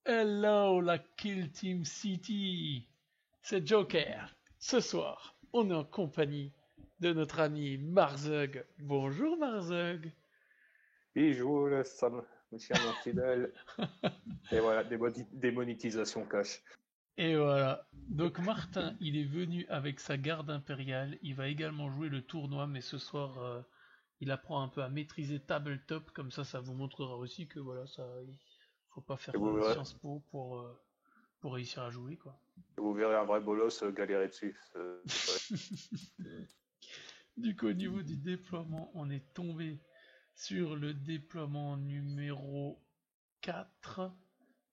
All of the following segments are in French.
Hello la Kill Team City, c'est Joker. Ce soir, on est en compagnie de notre ami Marzug. Bonjour Marzug. Et je vous laisse ça, mes chers infidèles. Et voilà, des monétisations cash. Et voilà. Donc Martin, il est venu avec sa garde impériale. Il va également jouer le tournoi, mais ce soir, il apprend un peu à maîtriser tabletop. Comme ça vous montrera aussi que voilà, il faut pas faire Et vous verrez, Sciences Po pour réussir à jouer, quoi. vous verrez un vrai bolos galérer dessus. Du coup, au niveau du déploiement, on est tombé sur le déploiement numéro 4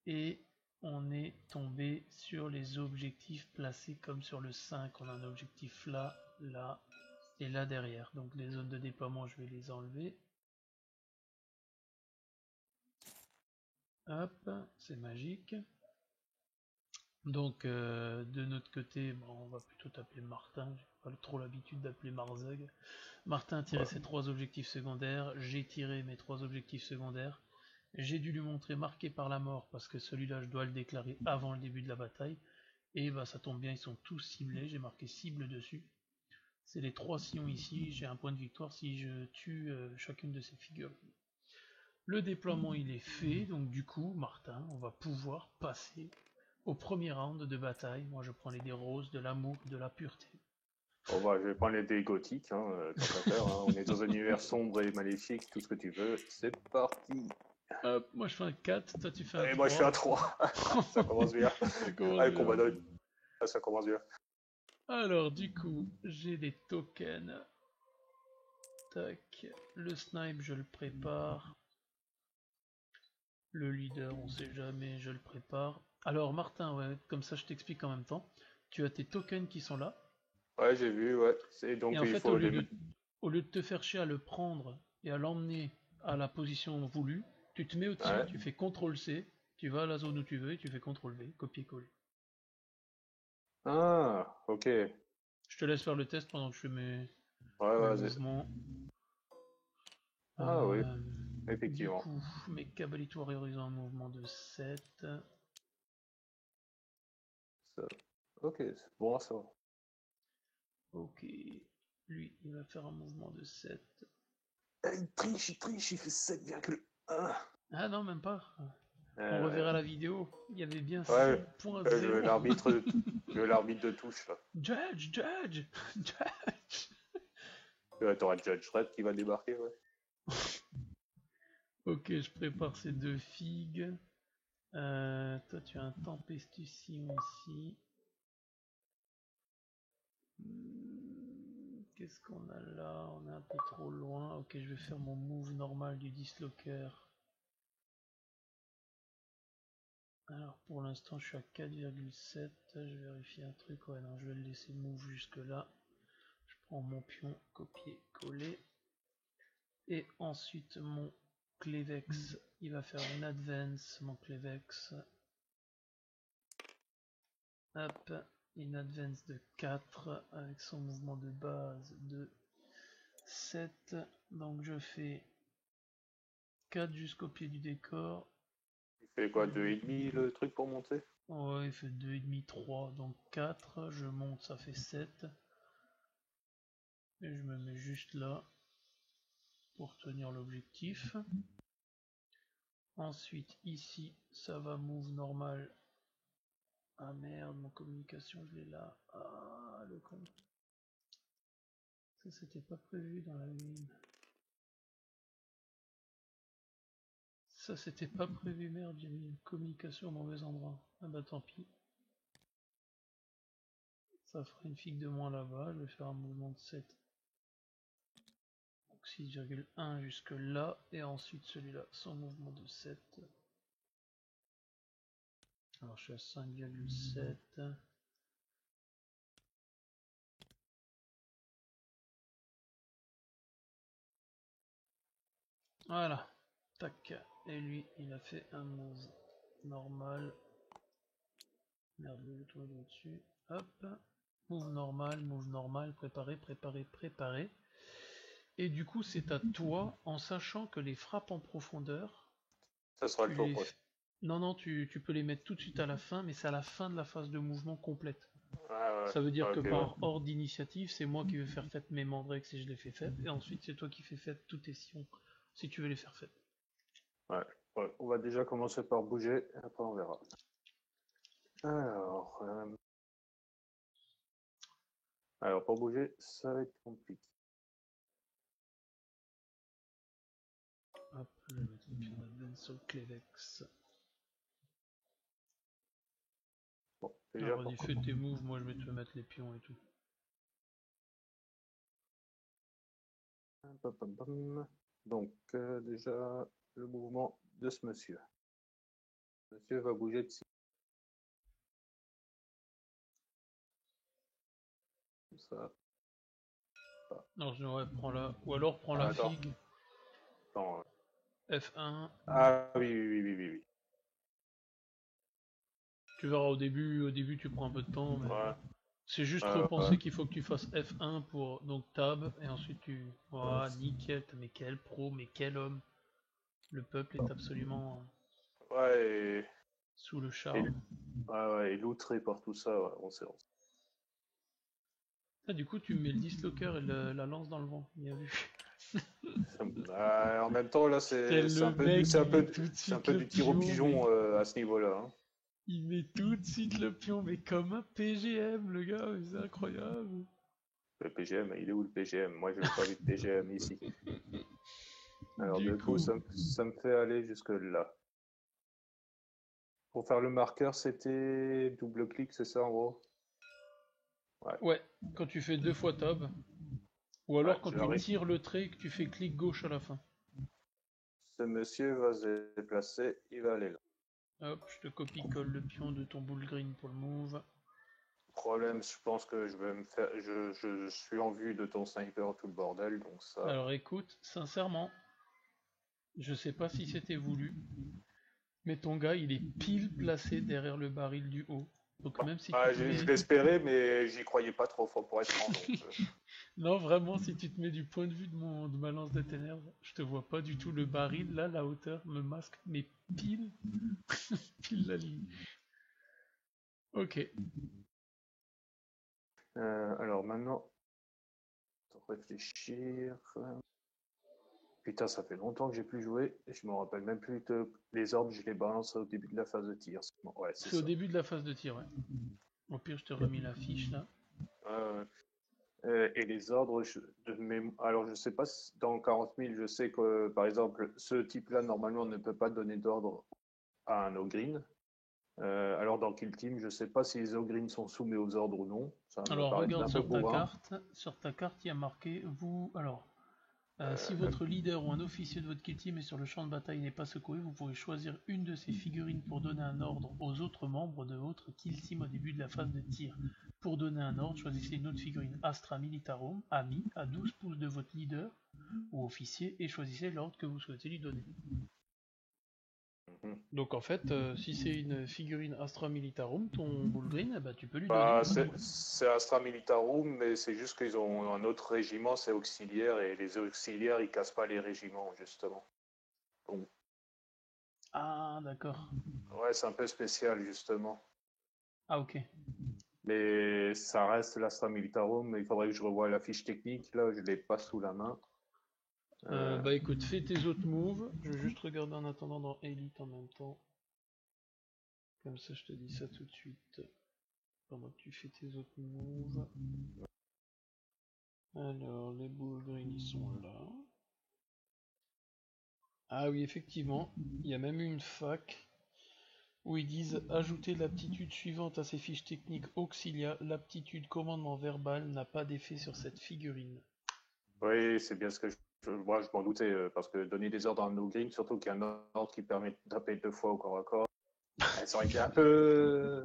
et on est tombé sur les objectifs placés comme sur le 5. On a un objectif là, là et là derrière. Donc les zones de déploiement, je vais les enlever. Hop, c'est magique. Donc de notre côté, bon, on va plutôt t'appeler Martin. J'ai pas trop l'habitude d'appeler Marzug. Martin a tiré Ouais. ses 3 objectifs secondaires, j'ai tiré mes 3 objectifs secondaires. J'ai dû lui montrer marqué par la mort parce que celui-là je dois le déclarer avant le début de la bataille. Et bah ça tombe bien, ils sont tous ciblés, j'ai marqué cible dessus. C'est les 3 sillons ici, j'ai un point de victoire si je tue chacune de ces figures. Le déploiement il est fait, donc du coup Martin, on va pouvoir passer au premier round de bataille. Moi je prends les dés roses, de l'amour, de la pureté. Bon, bah, je vais prendre les dés gothiques, tant qu'à faire. On est dans un univers sombre et maléfique, tout ce que tu veux. C'est parti. Hop, moi je fais un 4, toi tu fais un Et 3. moi, je fais un 3. Ça commence bien. Ça commence Allez, bien. combat d'œil. Ça commence bien. Alors du coup, j'ai des tokens. Tac, le snipe je le prépare. Le leader, on sait jamais, je le prépare. Alors Martin, ouais, comme ça je t'explique en même temps. Tu as tes tokens qui sont là. Ouais, j'ai vu, ouais. Donc, Et en il fait, faut les... au lieu de te faire chier à le prendre et à l'emmener à la position voulue, tu te mets au-dessus, Ouais. tu fais CTRL-C, tu vas à la zone où tu veux et tu fais CTRL-V, copier-coller. Ah, ok. Ouais, Je te laisse faire le test pendant que je fais mes vas-y. mouvements. Ah oui, Du effectivement. coup, mes Cabalito Warriors ils ont un mouvement de 7. Ça... Ok, c'est bon, ça. Ok, lui il va faire un mouvement de 7. Il triche, il fait 7,1. Ah non, même pas. On Euh, reverra la vidéo. Il y avait bien ouais, je 7.0. veux l'arbitre de touche, là. Judge, judge, judge. T'auras Judge Red qui va débarquer, ouais. Ok, je prépare ces 2 figues. Toi, tu as un Tempestucium ici. Qu'est-ce qu'on a là? On est un peu trop loin. Ok, je vais faire mon move normal du dislocker. Alors pour l'instant je suis à 4,7. Je vérifie un truc. Ouais, non, je vais le laisser move jusque là. Je prends mon pion, copier, coller. Et ensuite mon Clevex, il va faire une advance, mon Clevex. Hop, une advance de 4 avec son mouvement de base de 7. Donc je fais 4 jusqu'au pied du décor. Il fait quoi, 2,5 le truc pour monter? Ouais, il fait 2,5, 3, donc 4. Je monte, ça fait 7. Et je me mets juste là pour tenir l'objectif. Ensuite, ici, ça va move normal. Ah merde, mon communication, je l'ai là. Ah, le con. Ça, c'était pas prévu dans la game. Ça, c'était pas prévu, merde, j'ai mis une communication au mauvais endroit. Ah bah tant pis. Ça fera une figue de moins là-bas, je vais faire un mouvement de 7. Donc 6,1 jusque là, et ensuite celui-là, son mouvement de 7. Alors je suis à 5,7. Voilà. Tac. Et lui, il a fait un move normal. Merde, le toit est au-dessus. Hop. Move normal, préparé, préparé, préparé. Et du coup, c'est à toi, en sachant que les frappes en profondeur, Ça sera le tu tour les... prochain. Non, non, tu peux les mettre tout de suite à la fin, mais c'est à la fin de la phase de mouvement complète. Ah ouais, Ça veut dire que ok, ouais. par ordre d'initiative, c'est moi qui vais faire fête mes mandrakes si je les fais fête, et ensuite c'est toi qui fais fête tous tes sions, si tu veux les faire fête. Ouais. Ouais, on va déjà commencer par bouger, après on verra. Alors, pour bouger, ça va être compliqué. Hop, je vais mettre le pion d'Advent sur le Clévex. Bon, déjà Alors pour vas-y, fais tes moves, moi je vais te mettre les pions et tout. Donc, déjà, le mouvement de ce monsieur. Monsieur va bouger de 6. Comme ça. Non, je ouais, prends la... Ou alors prends la Attends. figue, Attends. F1. Ah oui, oui, oui, oui, oui, oui. Tu verras au début tu prends un peu de temps, mais Ouais. c'est juste Ouais. repenser qu'il faut que tu fasses F1 pour donc tab, et ensuite tu... Voilà, nickel, mais quel pro, mais quel homme. Le peuple est absolument Ouais, sous le et, charme. ouais, et l'outré par tout ça, ouais, on sait. Ah, du coup, tu mets le dislocker et la lance dans le vent. Bien vu. En même temps, là, C'est c'est le un peu, mec, c'est un il met peu, tout de c'est un suite peu le du tir au pion, mais pigeon à ce niveau-là. Hein. il met tout de suite le pion, mais comme un PGM, le gars, mais c'est incroyable. Le PGM, il est où le PGM? Moi, je n'ai pas vu de PGM ici. Alors, Du du coup, coup, ça me fait aller jusque là. Pour faire le marqueur, c'était double clic, c'est ça en gros? Ouais, ouais, quand tu fais 2 fois tab, ou ouais, alors quand tu j'arrive. tires le trait et que tu fais clic gauche à la fin. Ce monsieur va se déplacer, il va aller là. Hop, je te copie-colle le pion de ton bull green pour le move. Problème, je pense que je vais me faire. Je suis en vue de ton sniper, tout le bordel, donc ça. Alors écoute, sincèrement, je sais pas si c'était voulu, mais ton gars, il est pile placé derrière le baril du haut. Donc même si tu Ah, te je mets... l'espérais, mais j'y croyais pas trop fort pour être franc. Donc, Non, vraiment, si tu te mets du point de vue de ma lance des ténèbres, je te vois pas du tout. Le baril, là, la hauteur me masque, mais pile, pile la ligne. Ok. alors maintenant, réfléchir. Putain, ça fait longtemps que j'ai plus joué. Et je me rappelle même plus de les ordres, je les balance au début de la phase de tir. Bon, ouais, c'est C'est au ça. début de la phase de tir, ouais. Au pire, je te remis la fiche, là. Euh, et les ordres, alors je sais pas si dans 40 000, je sais que par exemple, ce type-là, normalement, ne peut pas donner d'ordre à un Ogryn. Alors dans Kill Team, je sais pas si les Ogryn sont soumis aux ordres ou non. Ça me Alors, paraît regarde un peu sur ta bourrin. carte. Sur ta carte, il y a marqué, vous... Alors, si Euh, votre leader ou un officier de votre kill team est sur le champ de bataille et n'est pas secouru, vous pourrez choisir une de ces figurines pour donner un ordre aux autres membres de votre kill team au début de la phase de tir. Pour donner un ordre, choisissez une autre figurine Astra Militarum, ami, à 12 pouces de votre leader ou officier et choisissez l'ordre que vous souhaitez lui donner. mhm. Donc en fait, si c'est une figurine Astra Militarum, ton Bullgreen, bah, tu peux lui donner Bah, un ordre. c'est Astra Militarum, mais c'est juste qu'ils ont un autre régiment, c'est auxiliaire, et les auxiliaires, ils cassent pas les régiments, justement. Donc, Ah d'accord. ouais, c'est un peu spécial, justement. Ah ok. Mais ça reste l'Astra Militarum, mais il faudrait que je revoie la fiche technique, là, je l'ai pas sous la main. Bah écoute, fais tes autres moves. Je vais juste regarder en attendant dans Elite en même temps. Comme ça, je te dis ça tout de suite. Pendant que tu fais tes autres moves. Alors, les boules green, ils sont là. Ah oui, effectivement. Il y a même eu une fac où ils disent ajouter l'aptitude suivante à ces fiches techniques Auxilia. L'aptitude commandement verbal n'a pas d'effet sur cette figurine. Oui, c'est bien ce que moi, je m'en doutais, parce que donner des ordres à un no-green, surtout qu'il y a un ordre qui permet de taper 2 fois au corps à corps, ça aurait été un peu...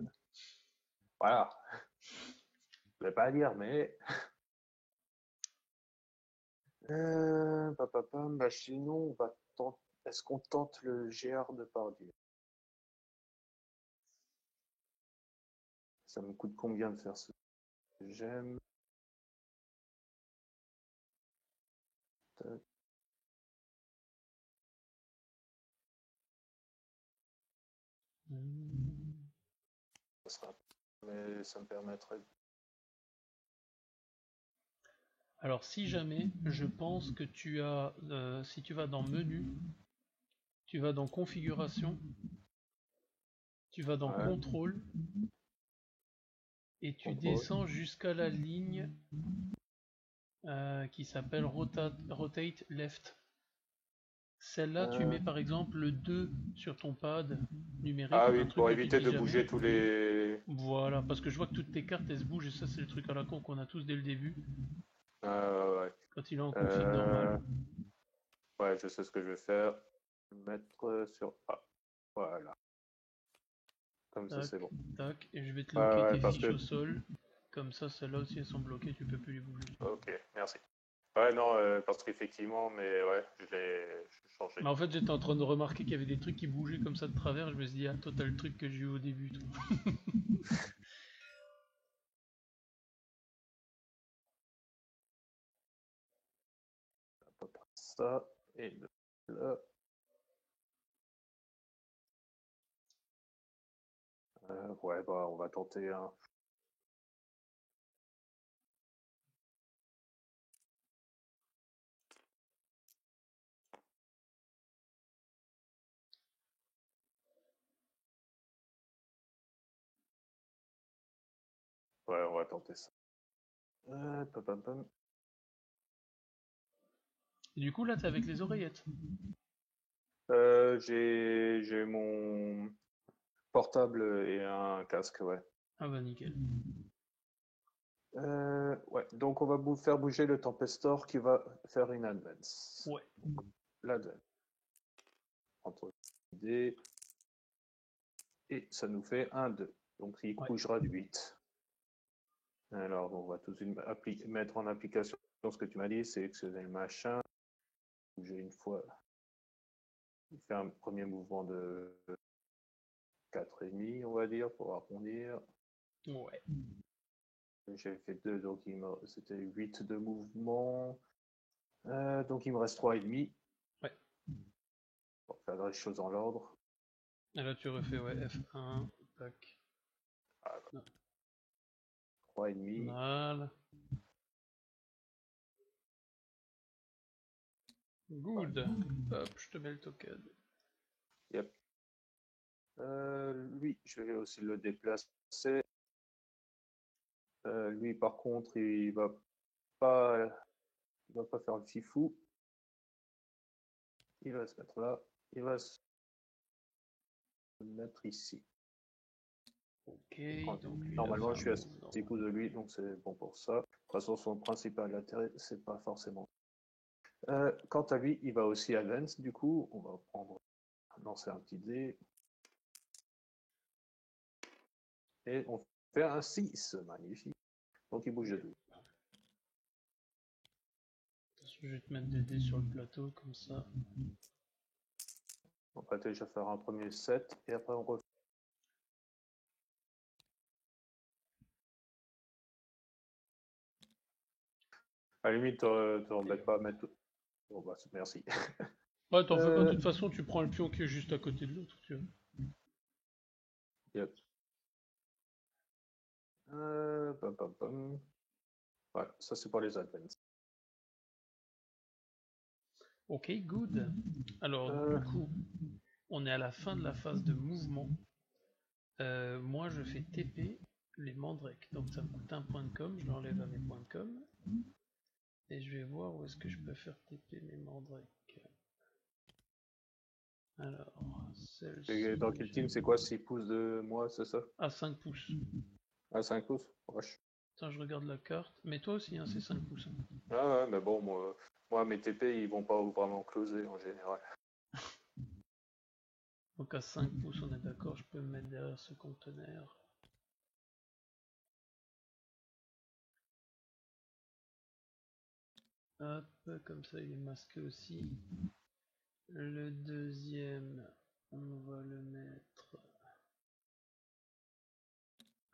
Voilà. Je ne vais pas à dire, mais... Bah, sinon, on va tenter... Est-ce qu'on tente le GR de Pardieu? Ça me coûte combien de faire ce que j'aime? Tac. Ça sera... Mais ça me permettrait... Alors si jamais, je pense que tu as, si tu vas dans menu, tu vas dans configuration, tu vas dans Ouais, contrôle, et tu contrôle. descends jusqu'à la ligne qui s'appelle rotate left. Celle-là, tu mets par exemple le 2 sur ton pad numérique, Ah un oui, truc pour dont tu éviter dis de jamais. bouger tous les... Voilà, parce que je vois que toutes tes cartes elles se bougent et ça c'est le truc à la con qu'on a tous dès le début, Ouais. quand il est en config Euh, normal. ouais, je sais ce que je vais faire. Mettre sur A. Voilà. Comme ça, Tac, c'est bon. tac, et je vais te loquer Ouais, tes parce fiches que... au sol. Comme ça, celles-là aussi elles sont bloquées, tu peux plus les bouger. Ok, merci. Ouais, non, parce qu'effectivement, mais ouais, je l'ai changé. Mais en fait, j'étais en train de remarquer qu'il y avait des trucs qui bougeaient comme ça de travers. Je me suis dit, ah, toi, t'as le truc que j'ai eu au début, toi. À peu près ça. Et là. Ouais, bah, on va tenter un. Ouais, on va tenter ça. Pam, pam, pam. Et du coup, là, t'es avec les oreillettes. J'ai mon portable et un casque, ouais. Ah bah, nickel. Ouais, donc on va faire bouger le Tempestor qui va faire une advance. Ouais. L'advance. Entre idées. Et ça nous fait un 2. Donc il Ouais. bougera de 8. Alors on va tout de suite mettre en application ce que tu m'as dit, sélectionner le machin, bouger une fois. Il fait un premier mouvement de 4,5, on va dire, pour arrondir. Ouais. J'ai fait 2, donc c'était 8 de mouvement. Donc il me reste 3,5. Ouais. Pour faire les choses en l'ordre. Et là, tu refais, ouais, F1. Tac. Ah, Non. 3,5. Voilà. Good. Hop, je te mets le token. Yep. Lui, je vais aussi le déplacer. Lui, par contre, pas, il va pas faire le fifou. Il va se mettre là. Il va se mettre ici. Ok, donc lui, il a fait Normalement, un je suis à move 6 coups normal. de lui, donc c'est bon pour ça. De toute façon, son principal intérêt, c'est pas forcément. Quant à lui, il va aussi advance. Du coup, on va lancer un petit dé. Et on fait un 6. Magnifique. Donc il bouge de 2. Je vais te mettre des dés sur le plateau, comme ça. On va déjà faire un premier 7 et après on refait. À la limite, t'embêtes pas à mettre tout. Bon, bah, merci. Ouais, t'en fais pas, de toute façon, tu prends le pion qui est juste à côté de l'autre, tu vois. Yep. Pam, pam, pam. Voilà, ça c'est pour les advance. Ok, good. Alors, du coup, on est à la fin de la phase de mouvement. Moi, je fais TP les mandrakes. Donc, ça me coûte un point de com. Je l'enlève à mes points de com. Et je vais voir où est-ce que je peux faire TP mes mandrakes. Alors, Et celle-ci, dans quel team, c'est quoi 6 pouces de moi, c'est ça? à 5 pouces. Ah, 5 pouces? Wesh. Attends, je regarde la carte. Mais toi aussi, hein, c'est 5 pouces. Hein. Ah ouais, mais bon, moi, mes TP, ils vont pas vraiment closer en général. Donc à 5 pouces, on est d'accord, je peux me mettre derrière ce conteneur. Hop, comme ça il est masqué aussi. Le deuxième, on va le mettre.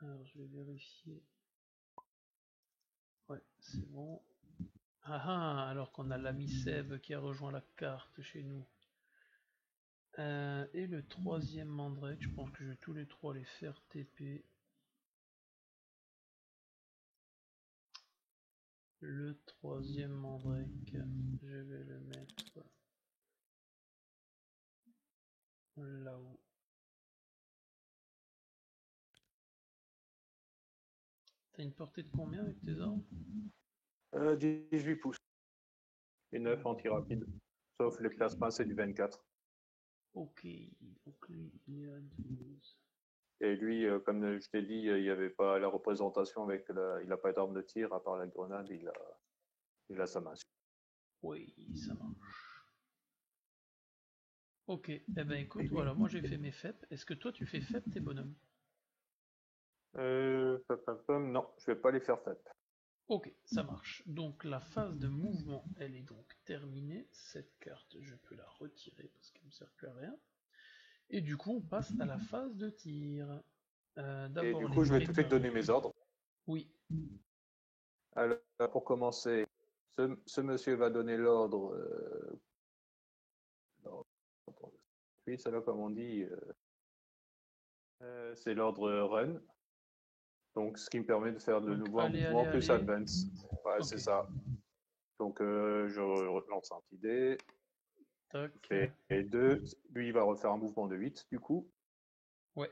Alors je vais vérifier. Ouais, c'est bon. Ah ah, alors qu'on a l'ami Seb qui a rejoint la carte chez nous. Et le troisième Mandrake, je pense que je vais tous les trois les faire TP. Le troisième Mandrake, je vais le mettre là-haut. T'as une portée de combien avec tes armes? 18 pouces. Et 9 anti-rapide. Sauf les plasmas, c'est du 24. Ok, donc lui il est à 12. Et lui, comme je t'ai dit, il n'y avait pas la représentation avec il n'a pas d'arme de tir, à part la grenade, il a sa main. Oui, ça marche. Ok, eh ben écoute, voilà, moi j'ai fait mes FEP. Est-ce que toi tu fais FEP tes bonhommes? Non, je vais pas les faire FEP. Ok, ça marche. Donc la phase de mouvement, elle est donc terminée. Cette carte, je peux la retirer parce qu'elle ne me sert plus à rien. Et du coup, on passe à la phase de tir. Et D'abord du les coup, je vais tout de suite donner préparer. mes ordres. Oui. Alors, pour commencer, ce monsieur va donner l'ordre. Oui, ça là, comme on dit, c'est l'ordre run. Donc, ce qui me permet de faire de Donc nouveau un allez, mouvement allez, plus allez. advance. Ouais, Ok. c'est ça. Donc, je relance un petit dé. Tac. Fait 2. Lui, il va refaire un mouvement de 8, du coup. Ouais.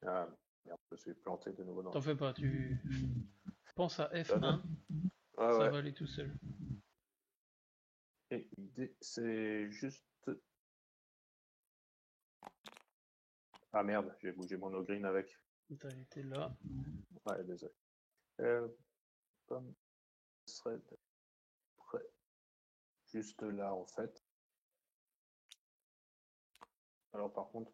Ah, merde, je me suis planté de nouveau dans T'en fais pas, tu penses à le F1, donne. Ouais, ça ouais. va aller tout seul. Et l'idée, c'est juste. Ah merde, j'ai bougé mon ogreen avec. T'as été là. Ouais, désolé. Comme serait prêt. Juste là, en fait. Alors, par contre,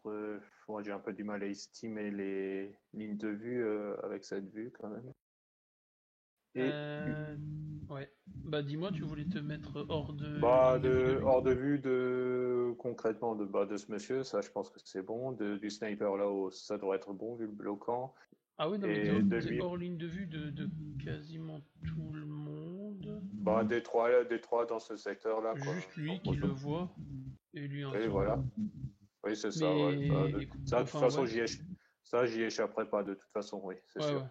moi, j'ai un peu du mal à estimer les lignes de vue avec cette vue, quand même. Et Ouais. Bah dis-moi, tu voulais te mettre hors de ligne de vue? hors de vue concrètement de ce monsieur, ça, je pense que c'est bon. Du sniper là-haut, ça doit être bon vu le bloquant. Ah oui, non, mais Et de t'es lui, hors ligne de vue de quasiment tout le monde. des trois dans ce secteur-là, quoi. Juste lui Donc, qui le voit, et lui en oui, dessous. voilà. Oui, c'est ça, ouais. Mais écoute, Ça, de toute enfin façon, ouais. j'y échapperai pas, de toute façon, oui, c'est Ouais, sûr. ouais.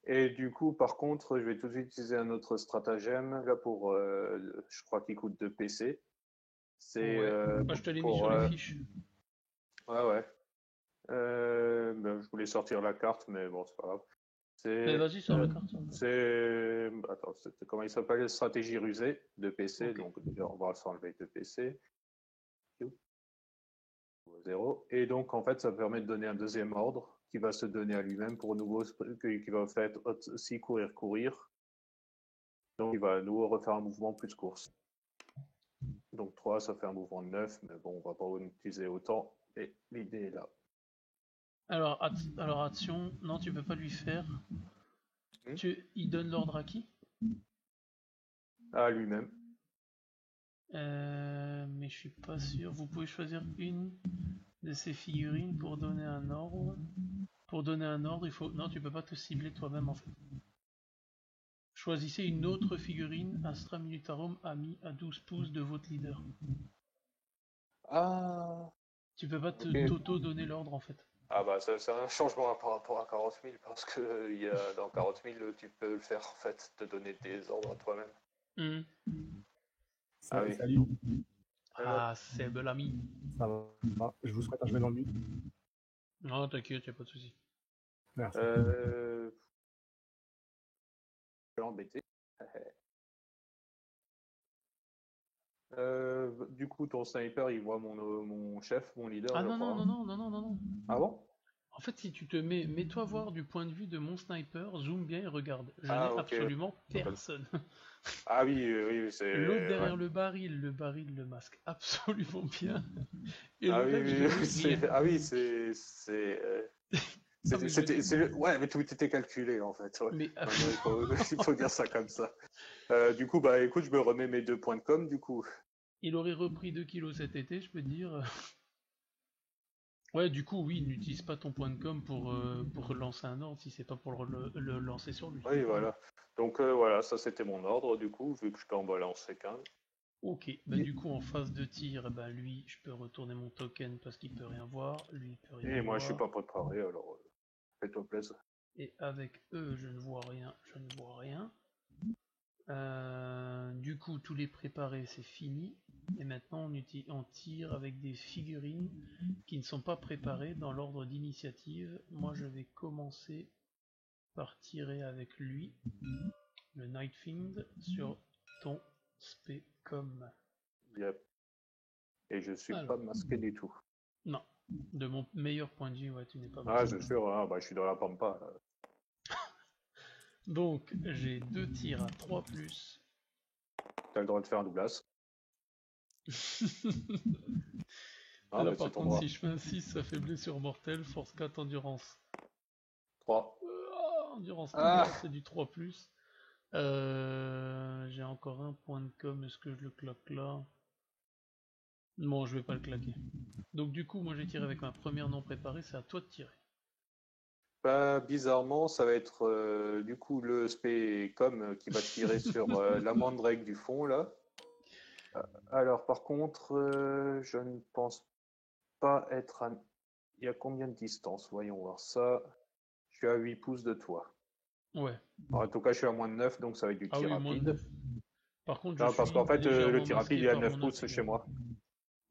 Et du coup, par contre, je vais tout de suite utiliser un autre stratagème, là, je crois qu'il coûte 2 PC. C'est Ouais. Bah, je te l'ai mis pour... sur les fiches. ouais, ouais. Ben, je voulais sortir la carte, mais bon, c'est pas grave. Mais C'est... vas-y, sors la carte. Attends, comment il s'appelle? Stratégie rusée de PC. Ok. Donc, déjà, on va s'enlever de PC. 0. Et donc, en fait, ça permet de donner un deuxième ordre qui va se donner à lui-même pour nouveau, qui va faire aussi courir, courir. Donc, il va à nouveau refaire un mouvement plus course. Donc, 3, ça fait un mouvement de 9, mais bon, on va pas en utiliser autant. Et l'idée est là. Alors action, non, tu peux pas lui faire. Hmm. Il donne l'ordre à qui? À lui-même. Mais je suis pas sûr. Vous pouvez choisir une de ces figurines pour donner un ordre. Pour donner un ordre, il faut. Non, tu peux pas te cibler toi-même en fait. Choisissez une autre figurine Astra Militarum ami à 12 pouces de votre leader. Ah, Tu peux pas ok. t'auto-donner l'ordre en fait. Ah bah c'est un changement par rapport à 40 000 parce que dans 40 000 tu peux le faire en fait, te donner des ordres à toi-même. Hmm. Ah oui. Salut, Ah, Seb l'ami. ça va. Je vous souhaite un chemin dans le but. Non, t'inquiète, y'a pas de soucis. Merci. Je vais l'embêter. Du coup, ton sniper, il voit mon chef, mon leader, Ah je non, non, crois. non, non, non, non, non, non. Ah bon? En fait, si tu te mets-toi voir du point de vue de mon sniper, zoom bien et regarde. Je Ah, n'ai ok. absolument personne. Ah oui, oui, L'autre c'est. Ouais. derrière le baril le masque absolument bien. Et Ah le oui, reste, je oui, vois oui, rien. ah oui, Ah, mais je veux dire, ouais, mais tout était calculé en fait. Ouais. mais Maintenant, il faut dire ça comme ça. Du coup, bah écoute, je me remets mes 2 points de com. Du coup, il aurait repris 2 kilos cet été, je peux te dire. Ouais, du coup, oui, n'utilise pas ton point de com pour lancer un ordre si c'est pas pour le lancer sur lui. oui, voilà. Donc voilà, ça c'était mon ordre. Du coup, vu que je peux en balancer qu'un. Ok, bah du coup en phase de tir, bah lui je peux retourner mon token parce qu'il peut rien voir, lui il peut rien Et moi, je suis voir, pas préparé, alors fais-toi plaisir. et avec eux je ne vois rien, je ne vois rien. Du coup tous les préparés c'est fini, et maintenant on tire avec des figurines qui ne sont pas préparées dans l'ordre d'initiative. Moi je vais commencer par tirer avec lui, le Nightfiend, sur ton Specom. Yep. Et je suis pas Alors, masqué du tout. non, de mon meilleur point de vue, ouais, tu n'es pas Ah, masqué. je suis, ah, bah, je suis dans la pampa. Là. Donc, j'ai 2 tirs à 3+. T'as le droit de faire un doublas. Ah, Là, mais c'est par ton contre, droit. si je fais un 6, ça fait blessure mortelle, force 4, endurance. 3. Endurance, Ah, c'est du 3+. J'ai encore un point de com, est-ce que je le claque là? Non, je vais pas le claquer. Donc du coup, moi j'ai tiré avec ma première non préparée, c'est à toi de tirer. bah, bizarrement, ça va être du coup le Specom qui va tirer sur la mandrake du fond là. Alors, par contre, je ne pense pas être à. Il y a combien de distance? Voyons voir ça. Je suis à 8 pouces de toi. Ouais. En tout cas, je suis à moins de 9, donc ça va être du Ah tir oui, moins de rapide. 9. Par contre, je Non, parce suis qu'en fait, le légèrement tir rapide, masqué il est à par 9 mon autre pouces chez figurine. moi.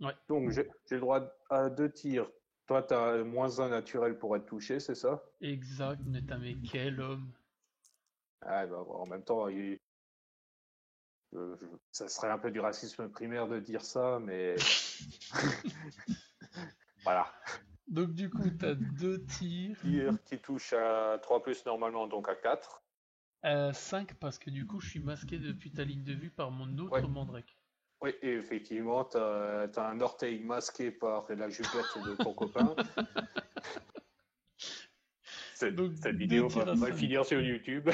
Ouais, Donc, j'ai le droit à 2 tirs. Toi, tu as moins un naturel pour être touché, c'est ça? exact, mais quel homme. Ah, bah, en même temps, ça serait un peu du racisme primaire de dire ça, mais voilà. Donc du coup, t'as 2 tirs. Tir qui touche à 3 plus normalement, donc à 4. 5 parce que du coup je suis masqué depuis ta ligne de vue par mon Ouais, autre Mandrake. oui, et effectivement, tu as un orteil masqué par la jupette de ton copain. Donc Cette 2 vidéo tirs va à mal 5. finir sur YouTube.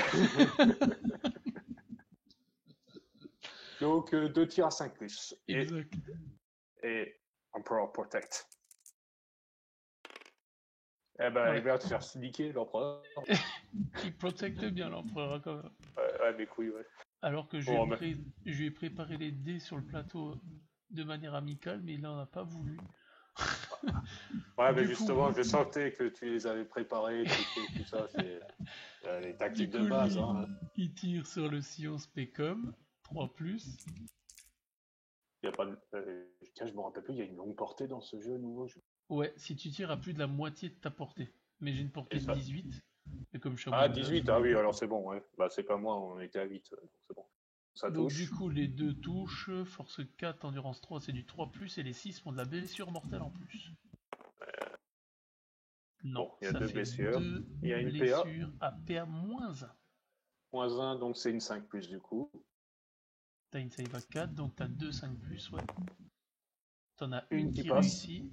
Donc, 2 tirs à 5 plus. Exact. Et Emperor Protect. Eh ben, il Ouais. va te faire niquer l'empereur. Il protecte bien l'empereur quand même. Ouais, mes couilles, ouais. Alors que Bon, mais... je lui ai préparé les dés sur le plateau de manière amicale, mais il n'en a pas voulu. Ouais, mais Du coup, justement, je sentais que tu les avais préparés, tout ça, c'est les tactiques de base. lui, Hein. il tire sur le Science Pecom, 3+. Il y a pas de... tiens, je me rappelle plus, il y a une longue portée dans ce jeu nouveau. Ouais, si tu tires à plus de la moitié de ta portée. Mais j'ai une portée Et de ça... 18. Et comme je suis à Ah, moins de 9. 18, ah oui, alors c'est bon, ouais. Bah, c'est pas moi, on était à 8, donc c'est bon. Ça Donc du touche. coup les 2 touches, force 4, endurance 3 c'est du 3+, et les 6 font de la blessure mortelle en plus. Non, Bon, il y a ça 2 fait blessures. 2 Il y a une PA. blessures à PA-1. Moins 1, donc c'est une 5 plus du coup. T'as une save à 4, donc t'as 2 5+, ouais. T'en as Une une qui qui passe. réussit.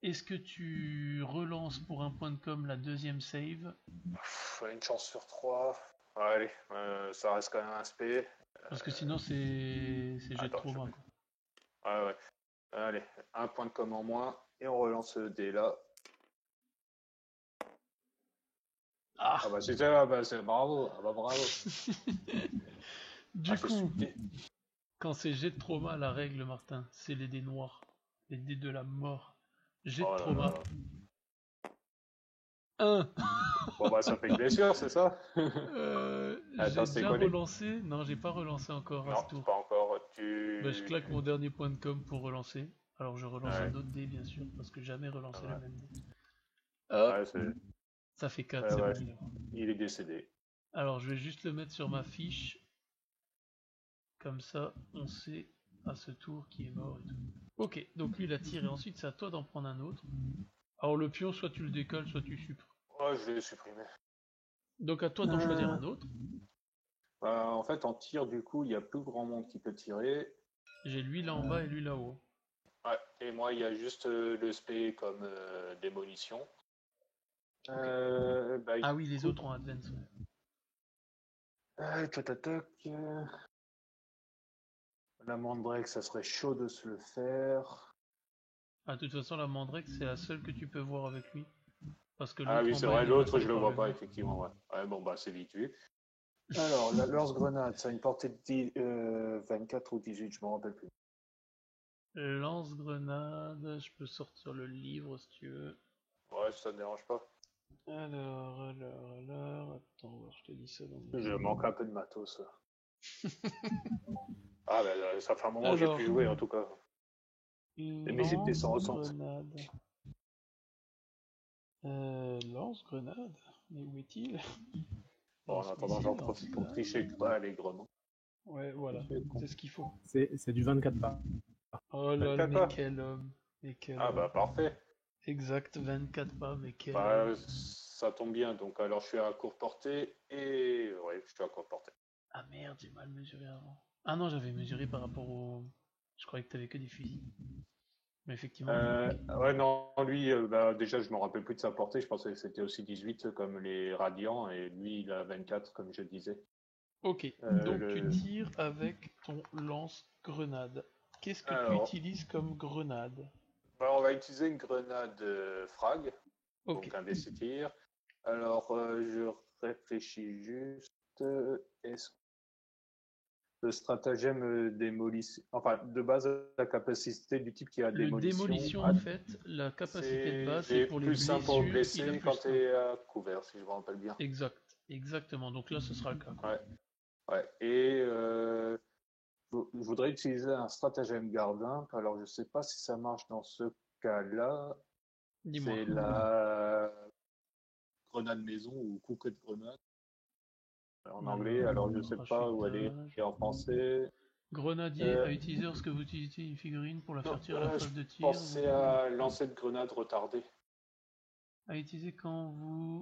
Est-ce que tu relances pour un point de com la deuxième save? Une chance sur 3. Allez, ça reste quand même un SP. Parce que sinon c'est jet de Attends, trauma quoi. ouais. Allez, un point de com en moins. Et on relance le dé là. Ah, Ah bah c'est ça, bah c'est bravo. Ah bah bravo. du C'est coup, super. quand c'est jet de trauma, la règle Martin, c'est les dés noirs. Les dés de la mort. Jet de Oh là trauma. là. 1. Bon bah ça fait une blessure, c'est ça? J'ai Attends, c'est déjà quoi les... relancé. Non, j'ai pas relancé encore à Non, ce tour. pas encore. Bah, je claque mon dernier point de com pour relancer. Alors je relance Ouais, un autre dé bien sûr, parce que jamais relancer le ouais. même dé. Hop, Ouais, c'est... ça fait 4, Ouais, c'est ouais. bon il est mort. Il est décédé. Alors je vais juste le mettre sur ma fiche. Comme ça, on sait à ce tour qui est mort et tout. Ok, donc lui il a tiré, ensuite c'est à toi d'en prendre un autre. Alors le pion, soit tu le décales, soit tu supprimes. Ouais, je vais supprimer. Donc à toi d'en choisir un autre. En fait, en tir, du coup, il y a plus grand monde qui peut tirer. J'ai lui là en bas et lui là-haut. Ouais, et moi, il y a juste le spé comme démolition. Ah oui, les écoute, autres ont advance. tac, tac, tac, la Mandrake, ça serait chaud de se le faire. Ah, de toute façon, la Mandrake, c'est la seule que tu peux voir avec lui. Parce que Ah l'autre oui, en c'est bas, vrai, il est l'autre, passé je le par vois le pas, mur. effectivement. Ouais, ouais bon, bah, c'est vite vu. Alors, la lance-grenade, ça a une portée de 24 ou 18, je me rappelle plus. Lance-grenade, je peux sortir le livre si tu veux. Ouais, ça ne dérange pas. Alors, attends, voir, je te dis ça dans le Je jeu. manque un peu de matos. Ah, ben, ça fait un moment que j'ai Alors, plus joué, en tout cas. Mais j'étais sans ressenti. lance-grenade. Lance-grenade? Mais où est-il? Bon, en attendant, j'en profite pour tricher allègrement. Ouais, voilà, c'est ce qu'il faut. C'est du 24 pas. Oh là, 24 mais pas. quel homme! Mais quel Ah, bah, homme! parfait. Exact, 24 pas, mais quel Bah, homme! ça tombe bien. Donc, alors, je suis à courte portée et. Ouais, je suis à courte portée. Ah merde, j'ai mal mesuré avant. Ah non, j'avais mesuré par rapport au... Je croyais que t'avais que des fusils. Mais effectivement, ok. Ouais, non, lui, bah, déjà, je me rappelle plus de sa portée. Je pensais que c'était aussi 18 comme les Radiants. Et lui, il a 24, comme je disais. Ok, donc tu tires avec ton lance-grenade. Qu'est-ce que tu Alors, utilises comme grenade? bah, on va utiliser une grenade frag. Ok, Donc, un DC-tir. Alors, je réfléchis juste. Est-ce le stratagème démolition. Enfin, de base, la capacité du type qui a le démolition. démolition en fait, la capacité de base c'est J'ai pour les plus 1 pour blessures, il a blesser quand plus tu 1. es à couvert, si je me rappelle bien. Exact, exactement, donc là ce sera le cas. Quoi. Ouais, ouais. Et je voudrais utiliser un stratagème gardien. Alors, je sais pas si ça marche dans ce cas-là. Dis-moi. C'est la grenade maison ou couquet de grenade en anglais. Alors, je sais pas où elle est Parachutage. en français. Grenadier à utiliser lorsque vous utilisez une figurine pour la faire tirer à la Je phase de tir. pensais à lancer de grenade retardée. À utiliser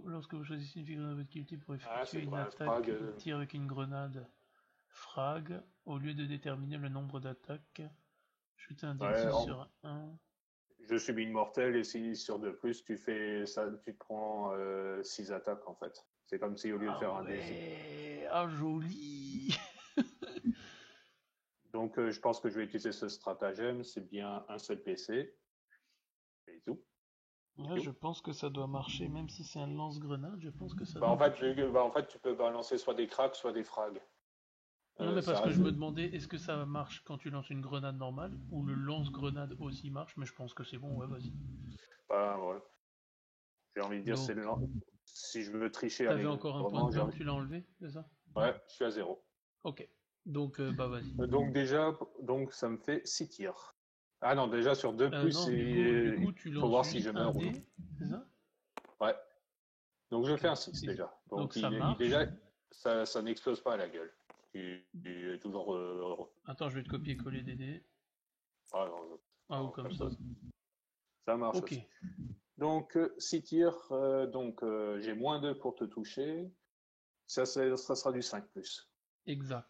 lorsque vous choisissez une figurine de votre qualité pour Ah, effectuer c'est une vrai, attaque frag. ou tir avec une grenade frag, au lieu de déterminer le nombre d'attaques, jetez un dé de Ouais, 6 sur 1. je subis une mortelle et si sur 2 plus, tu fais ça, tu te prends 6 attaques en fait. C'est comme si au lieu de faire un dé. Ouais, ah joli. Donc je pense que je vais utiliser ce stratagème, c'est bien un seul PC. Et tout. Ouais, je pense que ça doit marcher, même si c'est un lance-grenade, je pense que ça Bah, doit en fait, marcher. en fait, tu peux balancer soit des cracks, soit des frags. Non, mais Ça parce que je reste... me demandais, est-ce que ça marche quand tu lances une grenade normale, ou le lance-grenade aussi marche, mais je pense que c'est bon, ouais, vas-y. Bah, voilà. J'ai envie de dire, Donc, si je veux tricher t'avais encore un point allègrement, de peur, tu l'as enlevé, c'est ça? ouais, je suis à 0. Ok, donc bah vas-y. Donc déjà, ça me fait 6 tirs. Ah non, déjà sur 2 plus, Non, du coup, il tu faut lances voir si je juste un meurs ou non. dé, c'est ça? Ouais. Donc je Ok. fais un 6 déjà. Donc Donc ça marche. déjà, ça n'explose pas à la gueule. Tu es toujours... Attends, je vais te copier-coller des dés. ah, non, Ah, ou comme ça. ça marche Ok, aussi. Donc 6 tirs, j'ai moins 2 pour te toucher. Ça sera du 5 plus. exact.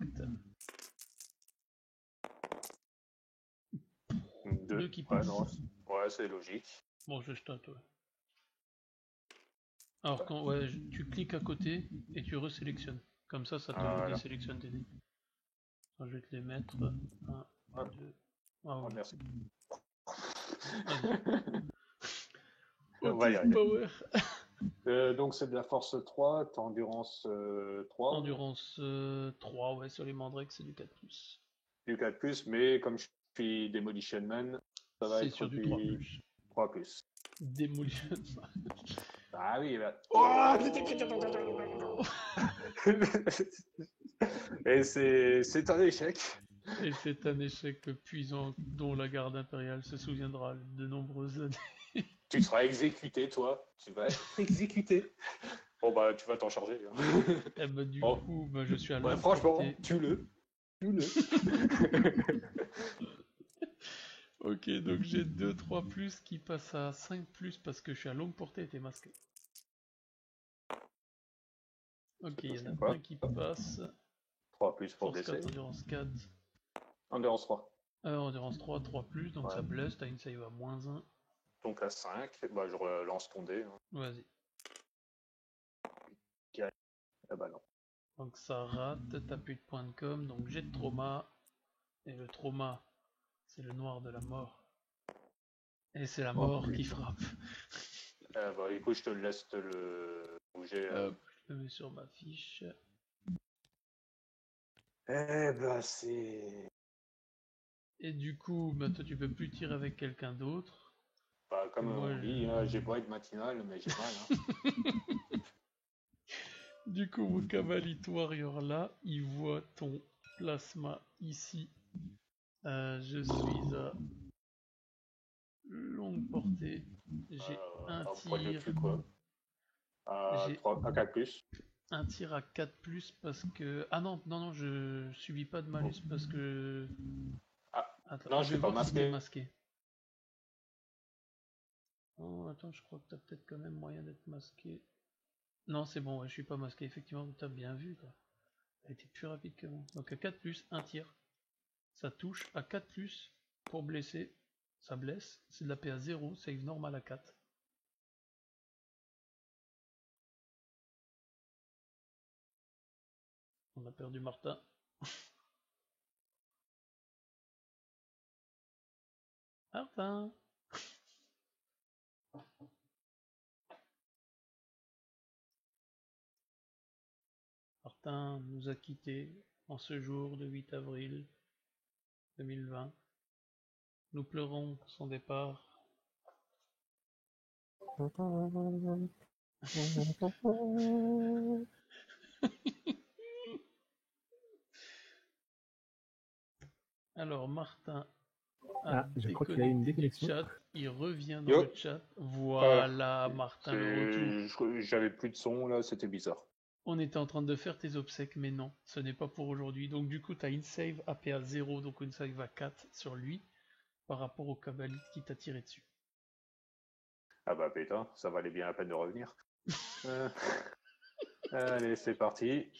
2 qui ouais, passe. non, ouais, c'est logique. Bon, je jette un peu. Alors quand ouais, tu cliques à côté et tu resélectionnes. Comme ça te Voilà. désélectionne tes dés. Alors, je vais te les mettre. 1, 2. Ah Oh, oui. merci. What On va y is arriver. power? Donc c'est de la force 3, t'as endurance 3. Endurance 3, ouais, sur les mandrakes, c'est du 4+. Du 4 plus, mais comme je suis Demolition Man, ça va C'est être sur du du 3+. 3 plus. Demolition. Ah oui, bah... Oh Et c'est un échec. Et c'est un échec puissant dont la garde impériale se souviendra de nombreuses années. Tu seras exécuté, toi. Tu vas être exécuté. Bon, bah, tu vas t'en charger. Hein. Et bah du Oh. coup, bah, je suis à Ouais, la franchement, portée. tue-le. Tue-le. Ok, donc j'ai 2, 3 plus qui passent à 5 plus parce que je suis à longue portée et t'es masqué. Ok, il y en a Quoi un qui passe. 3 plus pour Force blesser. 4, endurance 4. Endurance 3. Endurance 3, 3 plus, donc Ouais. ça blesse, t'as une save à -1. Donc à 5, bah, je relance ton dé. Hein. Vas-y. Ah bah non. Donc ça rate, t'as plus de points de com, donc j'ai de trauma. Et le trauma, c'est le noir de la mort. Et c'est la Oh, mort qui putain. frappe. Bah écoute, je te laisse te le bouger. Hop, je le mets sur ma fiche. Eh bah c'est... Et du coup, bah, toi tu peux plus tirer avec quelqu'un d'autre. Bah, comme Moi, on dit, hein, j'ai beau être matinal, mais j'ai mal. Hein. Du coup, mon Cavalite Warrior là, il voit ton plasma ici. Je suis à longue portée. J'ai un En poil de tir. cul, quoi. À, J'ai 4 plus. un tir à 4 plus parce que... Ah non, non, non, je subis pas de malus parce que... Ah, Attends, non, je je vais suis pas voir si t'es masqué. masqué. Oh, attends, je crois que t'as peut-être quand même moyen d'être masqué. Non, c'est bon, ouais, je suis pas masqué. Effectivement, t'as bien vu, quoi. Elle était plus rapide que moi. Donc à 4 plus, un tir. Ça touche à 4 plus pour blesser. Ça blesse. C'est de la PA 0, save normal à 4. On a perdu Martin. Martin! Martin nous a quittés en ce jour de 8 avril 2020. Nous pleurons son départ. Alors Martin a Je crois qu'il y a une déconnecté du déconnexion. chat. Il revient dans Yo. le chat. Voilà Martin le retour. J'avais plus de son, là, c'était bizarre. On était en train de faire tes obsèques, mais non, ce n'est pas pour aujourd'hui. Donc du coup, tu as une save APA 0, donc une save à 4 sur lui, par rapport au cabalite qui t'a tiré dessus. Ah bah putain, ça valait bien la peine de revenir. Allez, c'est parti.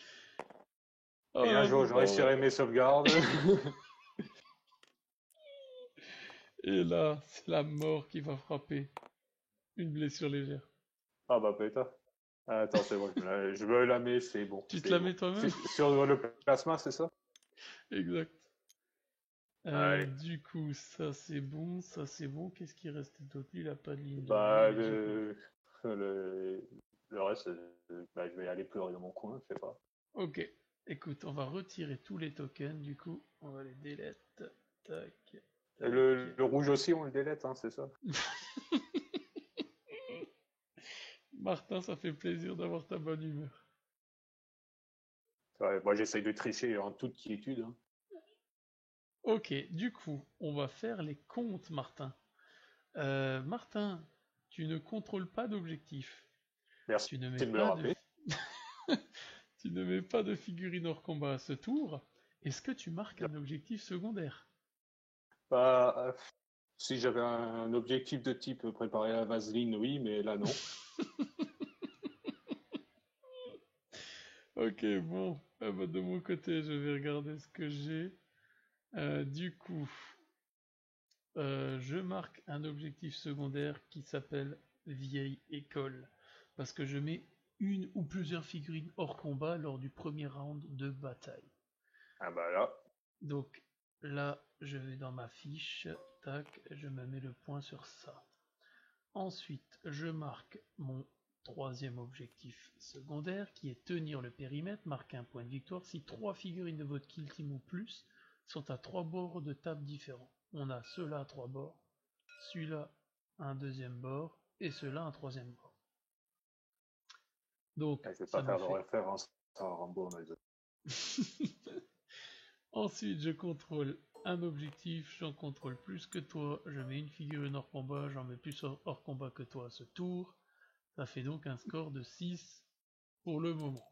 Oh Et un non, jour, c'est je pas vrai. réussirai mes sauvegardes. Et là, c'est la mort qui va frapper. Une blessure légère. Ah bah putain. Attends, c'est bon, je me la mets, c'est bon. Tu te C'est la bon. mets toi-même? Sur le plasma, c'est ça? Exact. Allez. Du coup, ça c'est bon, ça c'est bon. Qu'est-ce qui reste d'autre? Lui, il a pas de ligne de Bah, vie. le reste, bah, je vais aller pleurer dans mon coin, je sais pas. Ok. Écoute, on va retirer tous les tokens. Du coup, on va les delete. Tac. Et Tac. le rouge aussi, on le délète, hein, c'est ça? Martin, ça fait plaisir d'avoir ta bonne humeur. Ouais, moi, j'essaye de tricher en toute quiétude. Hein. Ok, du coup, on va faire les comptes, Martin. Martin, tu ne contrôles pas d'objectif. Merci Tu ne mets de me le pas de... rappeler. tu ne mets pas de figurine hors combat à ce tour. Est-ce que tu marques un objectif secondaire? Bah, si j'avais un objectif de type préparer la vaseline, oui, mais là, non. Ok, bon. Ah bah, de mon côté, je vais regarder ce que j'ai. Du coup, je marque un objectif secondaire qui s'appelle Vieille École. Parce que je mets une ou plusieurs figurines hors combat lors du premier round de bataille. Ah bah là, Donc là, je vais dans ma fiche, tac, je me mets le point sur ça. Ensuite, je marque mon troisième objectif secondaire qui est tenir le périmètre, marquer un point de victoire si 3 figurines de votre kill team ou plus sont à 3 bords de table différents. On a ceux-là à 3 bords, celui-là un deuxième bord et ceux-là un troisième bord. Donc, je vais ça pas me faire de fait... référence à Rambo. Ensuite, je contrôle un objectif, j'en contrôle plus que toi, je mets une figurine hors combat, j'en mets plus hors combat que toi à ce tour. Ça fait donc un score de 6 pour le moment.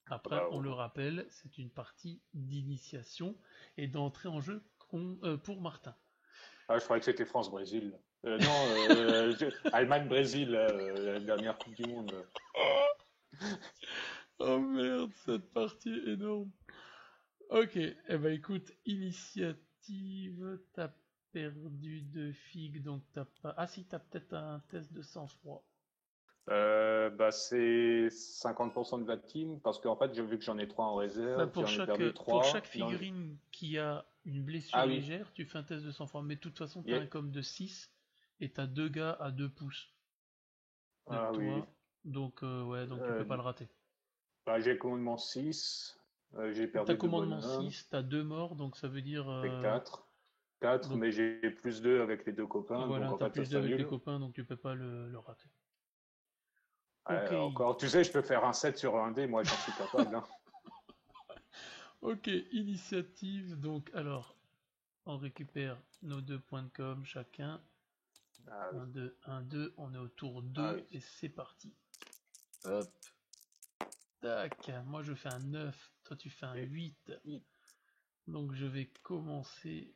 Après, Bah, on le rappelle, c'est une partie d'initiation et d'entrée en jeu pour Martin. Ah, je croyais que c'était France-Brésil. Non, Allemagne-Brésil, la dernière Coupe du Monde. Oh merde, cette partie est énorme. Ok, eh ben écoute, initiative, t'as perdu de figues, donc t'as pas... Ah si, t'as peut-être un test de sang-froid. Bah, c'est 50% de la team, parce qu'en fait, j'ai vu que j'en ai 3 en Bah réserve, j'en ai perdu pour chaque 3. figurine qui a une blessure Ah oui, légère, tu fais un test de sang-froid. Mais de toute façon, t'as yeah. un com de 6 et t'as deux gars à 2 pouces de Ah oui. toi. Donc ouais, donc tu peux Euh, pas le rater. Bah, j'ai commandement 6, j'ai T'as perdu 2 commandement bonhommes, 6, t'as 2 morts, donc ça veut dire... fait 4. 4, donc mais j'ai plus 2 avec les deux copains, donc voilà, en t'as fait, ça plus 2 avec les s'annule. copains, donc tu peux pas le rater. Ok, Ouais, encore, tu sais, je peux faire un 7 sur un dé, moi j'en suis capable. Hein. ok, initiative, donc alors, on récupère nos 2 points de com chacun. Ah oui, 1, 2, 1, 2, on est au tour ah 2 oui. et c'est parti. Hop, tac, moi je fais un 9, toi tu fais un Et 8. oui. Donc je vais commencer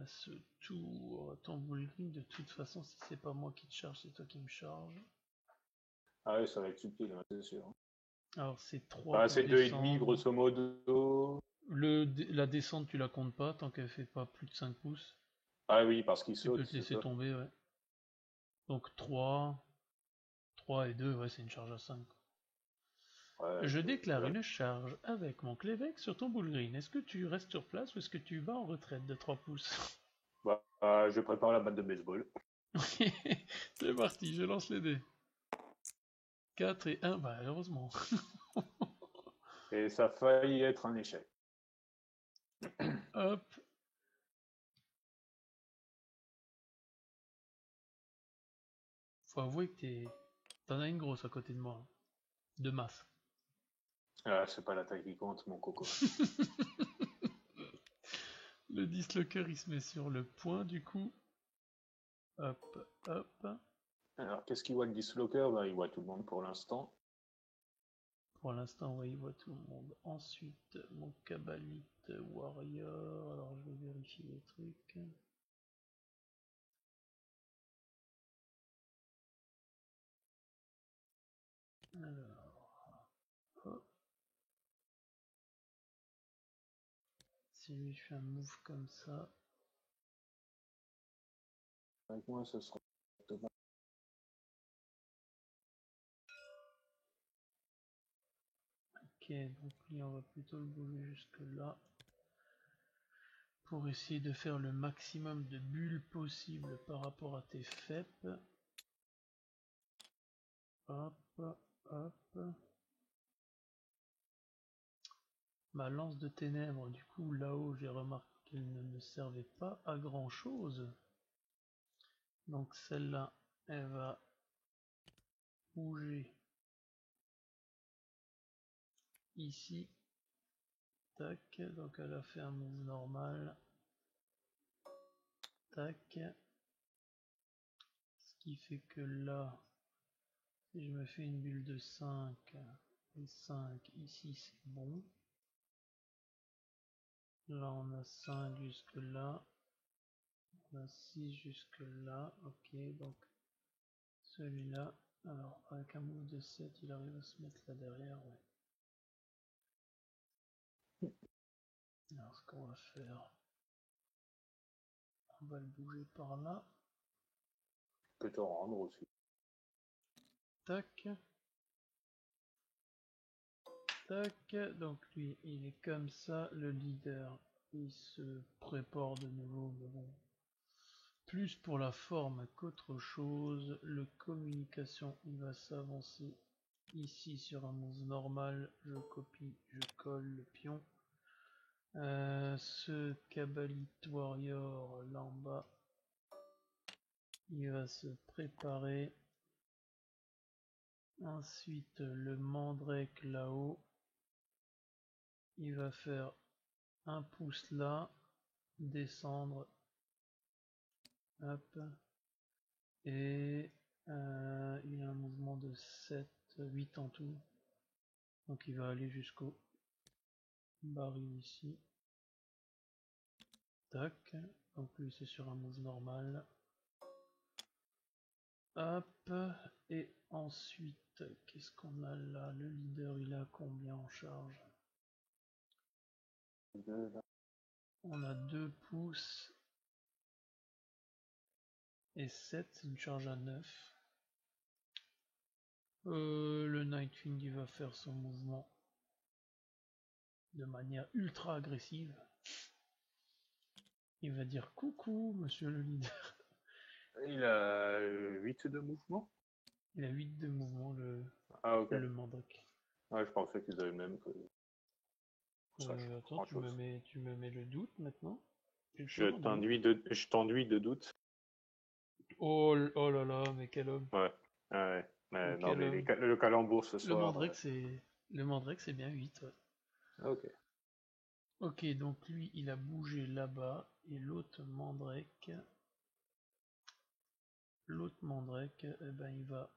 ce tour. Ton bullring, de toute façon, si c'est pas moi qui te charge, c'est toi qui me charge. Ah oui, ça va être subtil, hein, c'est sûr. Alors c'est 3 Bah, pour c'est 2,5 descendre. grosso modo. La descente, tu la comptes pas tant qu'elle fait pas plus de 5 pouces. Ah oui, parce qu'il Tu peux saute, te c'est laisser ça. tomber, ouais. Donc 3 et 2, ouais, c'est une charge à 5. Ouais, Je je déclare vais- une charge avec mon Clévec sur ton bullgreen. Est-ce que tu restes sur place ou est-ce que tu vas en retraite de 3 pouces? Bah, je prépare la batte de baseball. Ok, c'est parti, je lance les dés. 4 et 1, bah heureusement. Et ça a failli être un échec. Hop. Faut avouer que t'en as une grosse à côté de moi, hein. De masse. Ah, c'est pas la taille qui compte, mon coco. Le dislocker, il se met sur le point du coup. Hop, hop. Alors, qu'est-ce qu'il voit le dislocker? Bah, il voit tout le monde pour l'instant. Pour l'instant, ouais, il voit tout le monde. Ensuite, mon Kabbalite Warrior. Alors, je vais vérifier les trucs. Alors, hop. Si lui, je fais un move comme ça. Avec moi, ce sera dommage. Ok, donc lui, on va plutôt le bouger jusque là. Pour essayer de faire le maximum de bulles possible par rapport à tes FEP. Hop, hop. Ma lance de ténèbres, du coup, là-haut, j'ai remarqué qu'elle ne me servait pas à grand chose. Donc celle-là, elle va bouger ici. Tac, donc elle a fait un move normal. Tac. Ce qui fait que là, si je me fais une bulle de 5 et 5 ici, c'est bon. Là, on a 5 jusque là. On a 6 jusque là. Ok, donc celui-là. Alors, avec un move de 7, il arrive à se mettre là derrière. Ouais. Alors, ce qu'on va faire, on va le bouger par là. Je peux te rendre aussi. Tac. Tac. Donc lui, il est comme ça. Le leader, il se prépare de nouveau. Mais bon. Plus pour la forme qu'autre chose. Le communication, il va s'avancer ici sur un move normal. Je copie, je colle le pion. Ce Kabbalite Warrior là en bas, il va se préparer. Ensuite, le Mandrake là-haut, il va faire un pouce là, descendre, hop, et il a un mouvement de 7, 8 en tout. Donc il va aller jusqu'au baril ici. Tac. Donc lui c'est sur un move normal. Hop. Et ensuite, qu'est-ce qu'on a là? Le leader il a combien en charge? On a 2 pouces et 7, c'est une charge à 9. Le Nightwing il va faire son mouvement de manière ultra agressive. Il va dire coucou monsieur le leader. Il a 8 de mouvement. Il a 8 de mouvement Ah, ok. le Mandrake. Ouais, je pensais qu'ils avaient le même que. Ça, Attends, tu me mets le doute maintenant. Je t'enduis de doute. Oh là là, mais quel homme. Ouais. Ouais. Mais, non, Quel mais homme. le calembour ce Le soir. Mandrake c'est bien 8. Ouais. Ok. Ok, donc lui il a bougé là-bas et l'autre Mandrake, eh ben, il va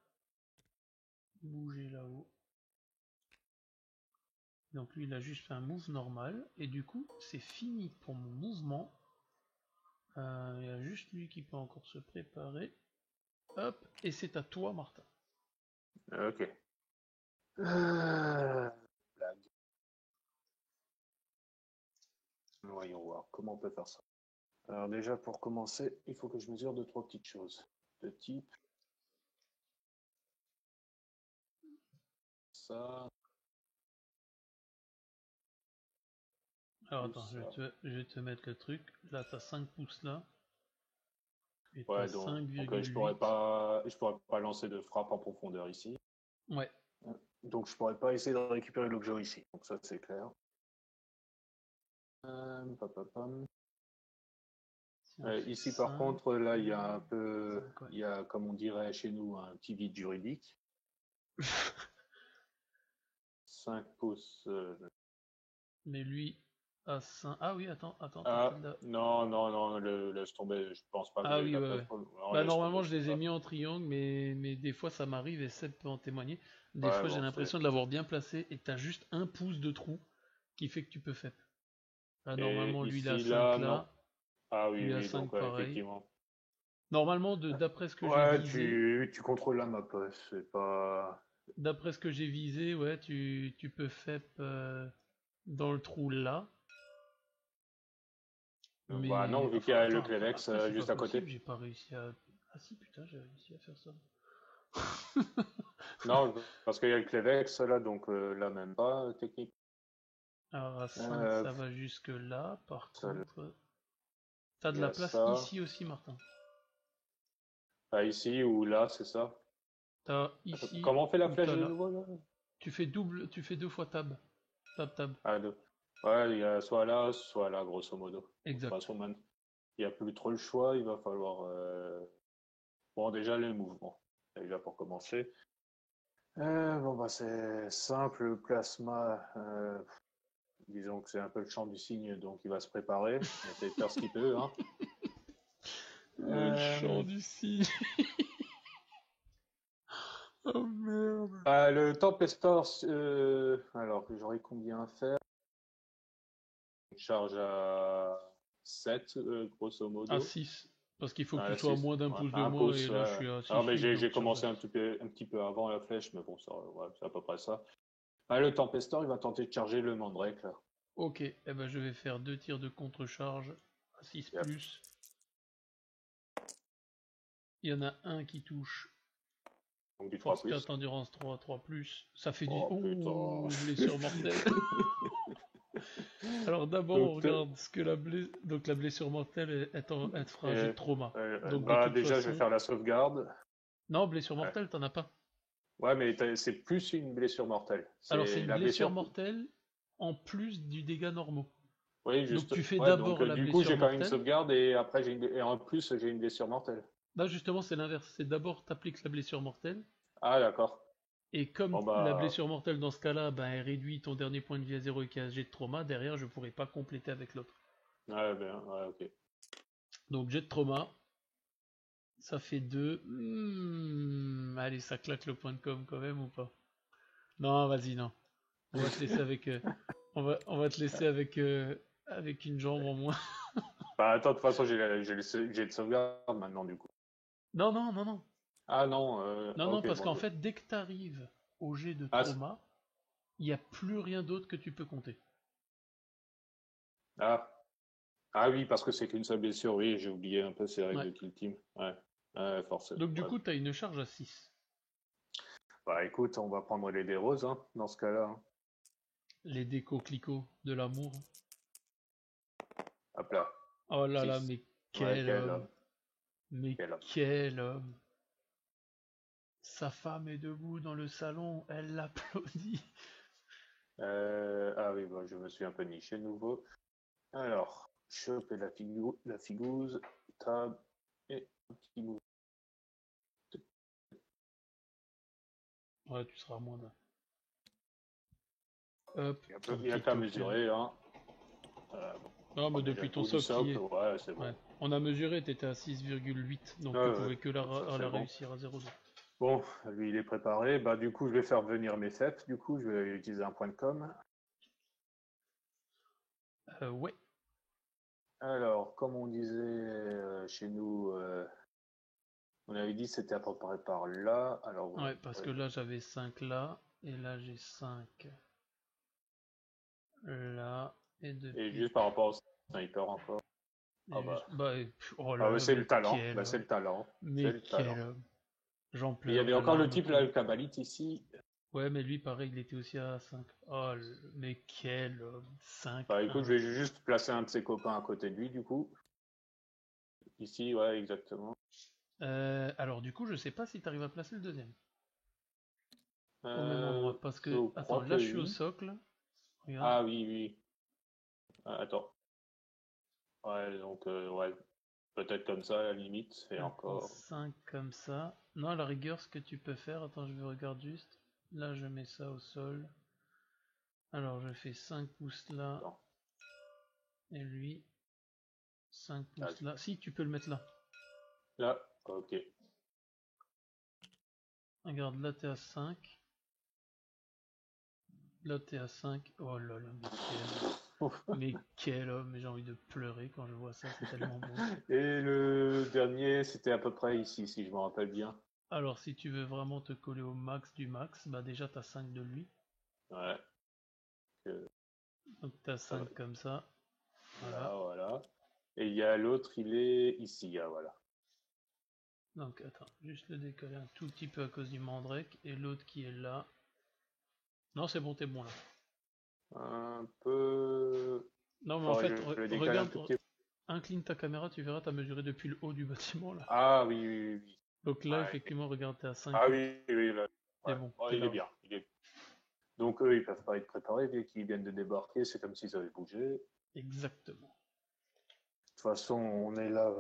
bouger là-haut. Donc lui il a juste fait un move normal et du coup c'est fini pour mon mouvement. Il y a juste lui qui peut encore se préparer. Hop, et c'est à toi Martin. Ok. Blague. Voyons voir comment on peut faire ça. Alors déjà pour commencer, il faut que je mesure 2-3 petites choses. De type ça. Alors attends, je vais te mettre le truc. Là t'as 5 pouces là. Et Ouais, t'as donc 5,8. je pourrais pas lancer de frappe en profondeur ici. Ouais. Donc je pourrais pas essayer de récupérer l'objet ici. Donc ça c'est clair. Ici par 5, contre, là il y a un peu, 5, ouais. il y a comme on dirait chez nous un petit vide juridique. 5 pouces. Mais lui a 5. Ah oui, attends. Ah non, laisse tomber. Je pense pas que Ah j'ai eu oui, la ouais. place. Ouais. Non, Bah laisse normalement tomber, je je les sais ai pas. mis en triangle, mais des fois ça m'arrive et Seb peut en témoigner. Des Ouais, fois j'ai bon, l'impression de l'avoir bien placé et t'as juste un pouce de trou qui fait que tu peux FEP. Là Et normalement lui il a ici 5 là, non. là, Ah oui, lui a oui, 5 donc pareil. effectivement. Normalement d'après ce que j'ai Ouais, visé, tu contrôles la map, ouais, c'est pas. ouais, tu peux FEP dans le trou là. Bah Mais non, vu qu'il y enfin a le attends, Clevex après c'est pas juste à possible, côté. j'ai pas réussi à. Ah si putain j'ai réussi à faire ça. Non, parce qu'il y a le Clevex là, donc là même pas technique. Alors à 5 Euh, ça va jusque là, par ça, contre. T'as de il y la a place ça. ici aussi Martin. Pas ici ou là, c'est ça. T'as Attends, ici comment on fait la ou flèche t'as de là. nouveau là? Tu fais 2 fois tab. Tab. Ah, deux. Ouais, il y a soit là, grosso modo. De toute Exact. façon, man, il n'y a plus trop le choix, il va falloir. Bon, déjà les mouvements. Déjà pour commencer. Bon, bah c'est simple, le plasma. Disons que c'est un peu le champ du cygne, donc il va se préparer, essayer de faire ce qu'il peut. Hein. Le chant du cygne. Oh merde. Le Tempestor, alors j'aurais combien à faire? Une charge à 7, grosso À modo. 6. Parce qu'il faut que tu Ah, sois à 6. moins d'un Ouais, pouce de un moi pouce. et là je suis à 6, Alors, mais 8 j'ai donc charge à commencé 6. un petit peu avant la flèche, mais bon, ça, ouais, c'est à peu près ça. Le Tempestor, il va tenter de charger le Mandrake, là. Ok, eh ben je vais faire 2 tirs de contre-charge à 6 Yep. plus. Il y en a un qui touche. Donc du 3 Force plus. 4, endurance 3, 3 plus. Ça fait du. Oh Oh, putain. blessure mortelle. Alors d'abord on Donc, regarde ce que donc la blessure mortelle elle te fera un jet de trauma. Donc de bah, toute déjà, je vais façon. faire la sauvegarde. Non, blessure Ouais, mortelle, t'en as pas. ouais mais c'est plus une blessure mortelle. Alors c'est C'est une la blessure blessure. mortelle en plus du dégât normaux. Oui, Donc juste. tu fais Ouais, donc d'abord la du coup, blessure j'ai quand même une mortelle. sauvegarde et après, et en plus, j'ai une blessure mortelle. Là justement c'est l'inverse. C'est d'abord t'appliques la blessure mortelle. Ah, d'accord. Et comme Bon, la bah. blessure mortelle dans ce cas-là, ben, elle réduit ton dernier point de vie à 0 et qu'il y a un jet de trauma, derrière je pourrais pas compléter avec l'autre. Ouais, bien, ouais, ok. Donc jet de trauma, ça fait 2. Allez, ça claque le point de com quand même ou pas? Non, vas-y, non. On va te laisser avec. On va te laisser avec une jambe en moins. Bah attends, de toute façon, j'ai le jet de sauvegarde maintenant, du coup. Non, non, non, non. Ah non, Non, non, ok, parce bon. qu'en fait, dès que tu arrives au jet de Ah, trauma, il n'y a plus rien d'autre que tu peux compter. ah. Ah oui, parce que c'est qu'une seule blessure, oui, j'ai oublié un peu ces règles Ouais. de Kill Team. Ouais, forcément. Donc du Ouais. coup, tu as une charge à 6. Bah écoute, on va prendre les dés roses, hein, dans ce cas-là. Hein. Les déco-clico de l'amour. Hop là, Oh là là, 6. mais Ouais, quel quel homme! homme, Mais quel homme. quel homme! Sa femme est debout dans le salon, elle l'applaudit. Ah oui, bah, je me suis un peu niché de nouveau. Alors, choper la figouze, tab, et un petit move. Ouais, tu seras à moins d'un. Hop, ton Il n'y a petit qu'à token. mesurer, hein. Bon, Non, mais on est déjà depuis le ton bout du socle qui socle, est. ouais, c'est Ouais. bon. On a mesuré, t'étais à 6,8, donc tu Ouais, pouvais que donc ça la c'est bon. réussir à 0,2. Bon, lui il est préparé. Bah du coup, je vais faire venir mes FEP. Du coup, je vais utiliser un point de com. Ouais, Alors, comme on disait chez nous, on avait dit que c'était à préparer par là. Alors, ouais, parce ouais. que là j'avais 5 là, et là j'ai 5 là, et Et depuis. juste par rapport au sniper encore. Ah bah, Bah, oh là là, c'est mais le talent. quel Bah, c'est homme! le talent. C'est Mais le quel talent. homme! J'en Et il y pleure, avait la encore le larme type là, coule. le Kabalite ici. Ouais, mais lui, pareil, il était aussi à 5. Oh, mais quel homme! Bah écoute, 5-1. je vais juste placer un de ses copains à côté de lui, du coup. Ici, ouais, exactement. Alors, du coup, je sais pas si tu arrives à placer le deuxième au même Euh, endroit. Parce je que, attends, crois que là, je suis au oui. socle. Regarde. Ah oui, oui. Ah, attends. Ouais, donc, ouais, peut-être comme ça, à la limite, et Attends, encore. 5 comme ça. Non, à la rigueur, ce que tu peux faire. Attends, je vais regarder juste. Là, je mets ça au sol. Alors, je fais 5 pouces là. Attends. Et lui, 5 Ah, pouces là. Si, tu peux le mettre là. là, ok. Regarde, là, t'es à 5. Là, t'es à 5. Oh là là, mais quel homme! Mais quel homme! J'ai envie de pleurer quand je vois ça, c'est tellement beau. Et le dernier, c'était à peu près ici, si je me rappelle bien. Alors, si tu veux vraiment te coller au max du max, bah déjà t'as 5 de lui. Ouais. que- Donc t'as Ça va. 5 comme ça. Là, Voilà. voilà. Et il y a l'autre, il est ici, ah, voilà. Donc attends, juste le décoller un tout petit peu à cause du mandrake. Et l'autre qui est là. Non, c'est bon, t'es bon là. Un peu. Non, mais en Faudrait fait, que je le décale un regarde, tout petit peu. incline ta caméra, tu verras, t'as mesuré depuis le haut du bâtiment là. Ah oui, oui, oui, oui. Donc là, Ouais. effectivement, regarde, t'es à 5 Ah là. oui, oui, là. T'es Ouais. bon, Oh, t'es il est large. bien. Donc eux, ils peuvent pas être préparés, vu qu'ils viennent de débarquer, c'est comme s'ils avaient bougé. De Exactement. toute façon, on est là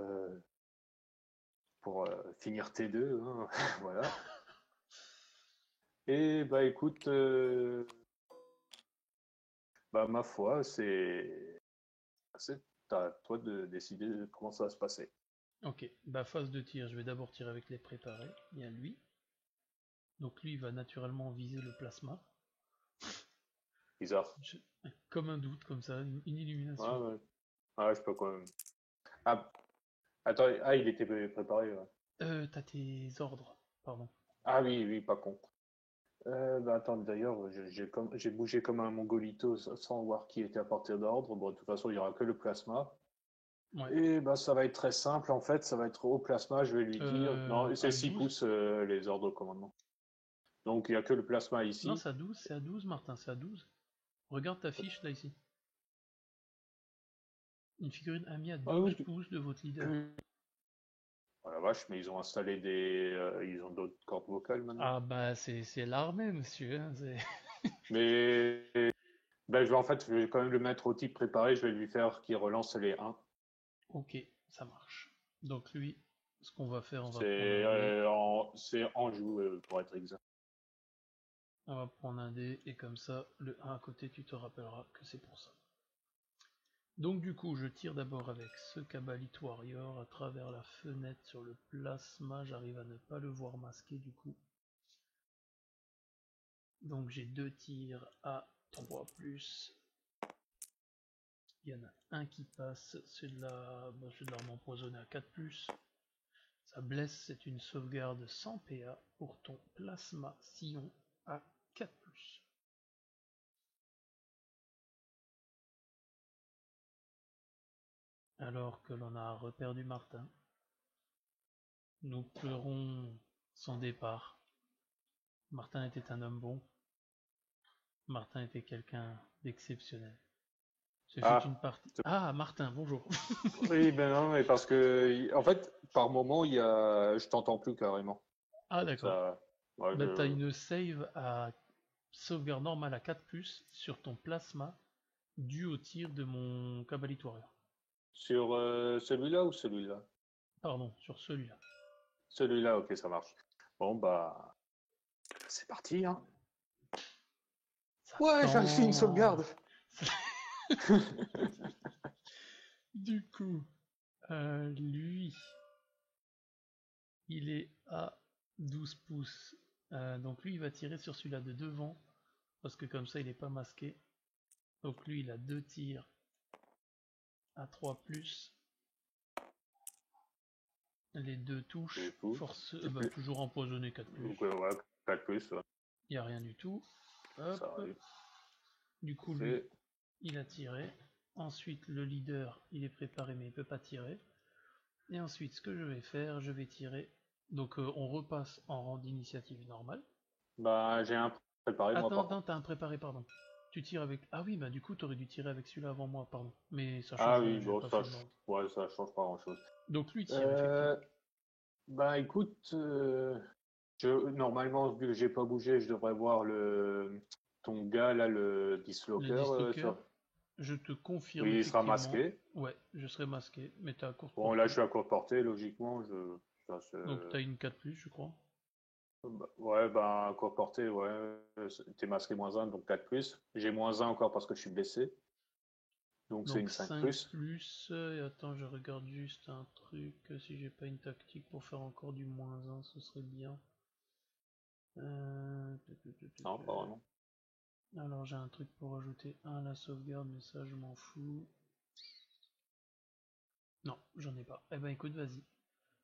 pour finir T2, hein. Voilà. Et bah écoute, bah ma foi, c'est à toi de décider de comment ça va se passer. Ok, bah phase de tir, je vais d'abord tirer avec les préparés. Il y a lui. Donc lui, il va naturellement viser le plasma. Bizarre. Je- Comme un doute, comme ça, une illumination. Ouais, ouais. Ah, je peux quand même. Ah, attends, ah, il était préparé. Ouais. T'as tes ordres, pardon. Ah oui, oui, pas con. Bah attends, d'ailleurs, j'ai bougé comme un mongolito sans voir qui était à partir d'ordre. Bon, de toute façon, il y aura que le plasma. Ouais. Et bah ça va être très simple en fait, ça va être au plasma, je vais lui dire. Non, c'est À 6 12. pouces les ordres de commandement. Donc il n'y a que le plasma Non, ici. c'est à 12, Martin, c'est à 12. Regarde ta fiche là, ici. Une figurine amie à Ah 12 oui. pouces de votre leader. Oh la vache, mais ils ont installé ils ont d'autres cordes vocales maintenant. Ah bah, c'est l'armée, monsieur. Hein, Mais ben, je vais quand même le mettre au type préparé, je vais lui faire qu'il relance les 1. Ok, ça marche. Donc lui, ce qu'on va faire, C'est en joue pour être exact. on va prendre un dé, et comme ça, le 1 à côté, tu te rappelleras que c'est pour ça. Donc du coup, je tire d'abord avec ce Cabalite Warrior à travers la fenêtre sur le plasma. J'arrive à ne pas le voir masqué du coup. Donc j'ai 2 tirs à 3+. Il y en a un qui passe, celui-là m'empoisonner à 4+. Ça blesse, c'est une sauvegarde sans PA pour ton plasma sillon à 4+. Alors que l'on a reperdu Martin, nous pleurons son départ. Martin était un homme bon. Martin était quelqu'un d'exceptionnel. Ce fut une partie. Ah, Martin, bonjour. Oui, ben non, mais parce que, en fait, par moment, je t'entends plus carrément. Ah, d'accord. Ça, ouais, Bah, t'as une save à sauvegarde normale à 4+, sur ton plasma, dû au tir de mon Cabalite Warrior. Sur celui-là ou celui-là? Pardon, sur celui-là. Celui-là, ok, ça marche. Bon, bah, c'est parti, hein. Ouais, j'ai fait une sauvegarde. Du coup, lui, il est à 12 pouces. Donc lui, il va tirer sur celui-là de devant, parce que comme ça, il n'est pas masqué. Donc lui, il a 2 tirs à 3+. Les 2 touches. Force, toujours empoisonné 4+. Donc, ouais, 4+. Ouais. Il n'y a rien du tout. Hop. Ça arrive. Du coup, lui, il a tiré. Ensuite, le leader, il est préparé, mais il peut pas tirer. Et ensuite, ce que je vais faire, je vais tirer. Donc, on repasse en rang d'initiative normale. Bah, j'ai un préparé, moi, Attends, t'as un préparé, pardon. Tu tires avec... Ah oui, bah du coup, t'aurais dû tirer avec celui-là avant moi, pardon. Mais ça change Ah rien, oui, j'ai bon, pas ça, fait le ordre. ouais, ça change pas grand-chose. Donc, lui tire, effectivement. Bah, écoute, normalement, vu que j'ai pas bougé, je devrais voir ton gars, là, le dislocker. Le dislocker, je te confirme, Oui, il sera effectivement. masqué. Ouais, je serai masqué, mais t'es à courte Bon, portée. là, je suis à courte portée, logiquement. Donc, t'as une 4+, je crois. Ouais, bah, à courte portée, ouais. T'es masqué -1, donc 4+. J'ai -1 encore parce que je suis blessé. Donc, c'est une 5+. Et attends, je regarde juste un truc. Si j'ai pas une tactique pour faire encore du -1, ce serait bien. Non, pas vraiment. Alors, j'ai un truc pour ajouter 1 à la sauvegarde, mais ça, je m'en fous. Non, j'en ai pas. Eh ben, écoute, vas-y.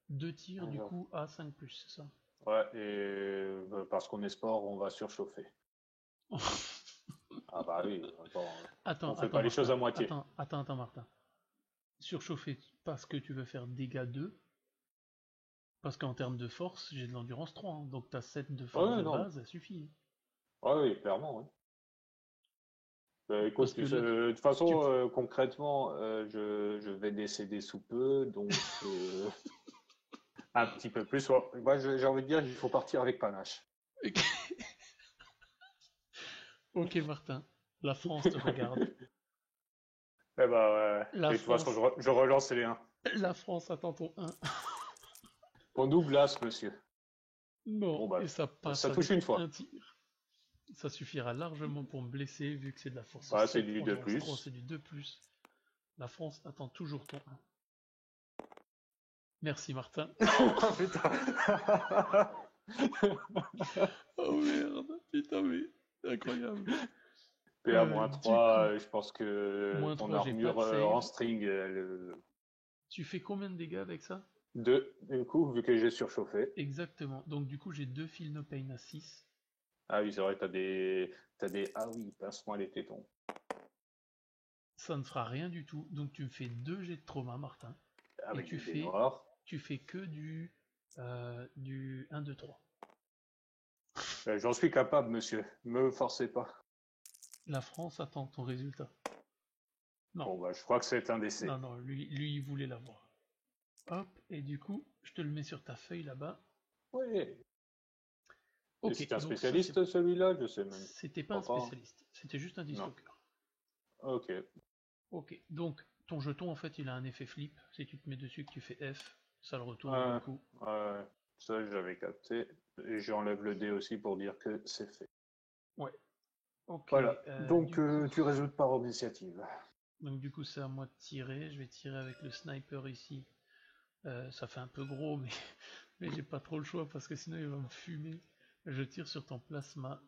2 tirs, du coup, à 5+, c'est ça? Ouais, et parce qu'on est sport, on va surchauffer. Ah bah oui, Attends, on fait pas les choses à moitié. Attends, Martin. Surchauffer parce que tu veux faire dégâts 2. Parce qu'en termes de force, j'ai de l'endurance 3. Hein, donc t'as 7 de force de base, ça suffit. Ouais, oui, clairement, oui. Écoute, que de toute façon, concrètement, je vais décéder sous peu, donc un petit peu plus. Moi, j'ai envie de dire qu'il faut partir avec panache. Ok, Martin, la France te regarde. Eh bah, ouais. Et de toute façon, je relance les 1. La France attend ton 1. Pour Douglas, monsieur. Non, Bon, bah, et ça passe. ça touche une fois. Un tir. Ça suffira largement pour me blesser, vu que c'est de la force. Ouais, c'est du 2+. C'est du 2+. La France attend toujours ton 1. Merci, Martin. Oh putain. Oh merde, putain, mais incroyable. PA -3, je pense que ton armure en string. Tu fais combien de dégâts avec ça? 2, du coup, vu que j'ai surchauffé. Exactement. Donc, du coup, j'ai 2 Feel No Pain à 6. Ah oui, c'est vrai, t'as des. Ah oui, passe-moi les tétons. Ça ne fera rien du tout. Donc, tu me fais 2 jets de trauma, Martin. Avec et tu fais que du 1, 2, 3. J'en suis capable, monsieur. Me forcez pas. La France attend ton résultat. Non. Bon, bah, je crois que c'est un décès. Non, lui, il voulait l'avoir. Hop, et du coup, je te le mets sur ta feuille là-bas. Oui. Ok. C'est un spécialiste, celui-là? Je sais même. C'était pas un spécialiste. C'était juste un dislocker. Ok. Ok. Donc, ton jeton, en fait, il a un effet flip. Si tu te mets dessus, que tu fais F, ça le retourne du coup. Ça, j'avais capté. Et j'enlève le dé aussi pour dire que c'est fait. Ouais. Ok. Voilà. Donc, tu résoutes par initiative. Donc, du coup, c'est à moi de tirer. Je vais tirer avec le sniper ici. Ça fait un peu gros, mais j'ai pas trop le choix parce que sinon il va me fumer. Je tire sur ton plasma.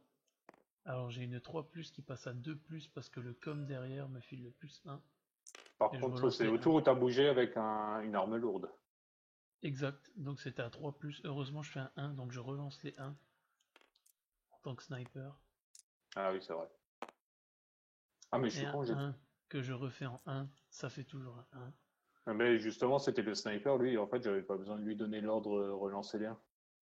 Alors j'ai une 3+ qui passe à 2+ parce que le com derrière me file le +1. Par Et je contre, relance c'est les au 1. tour où tu as bougé avec une arme lourde. Exact, donc c'était à 3+. Heureusement, je fais un 1, donc je relance les 1 en tant que sniper. Ah oui, c'est vrai. Ah, mais je Et suis un con, j'ai... 1 que je refais en 1, ça fait toujours un 1. Ah, mais justement, c'était le sniper, lui. En fait, j'avais pas besoin de lui donner l'ordre relancer les 1.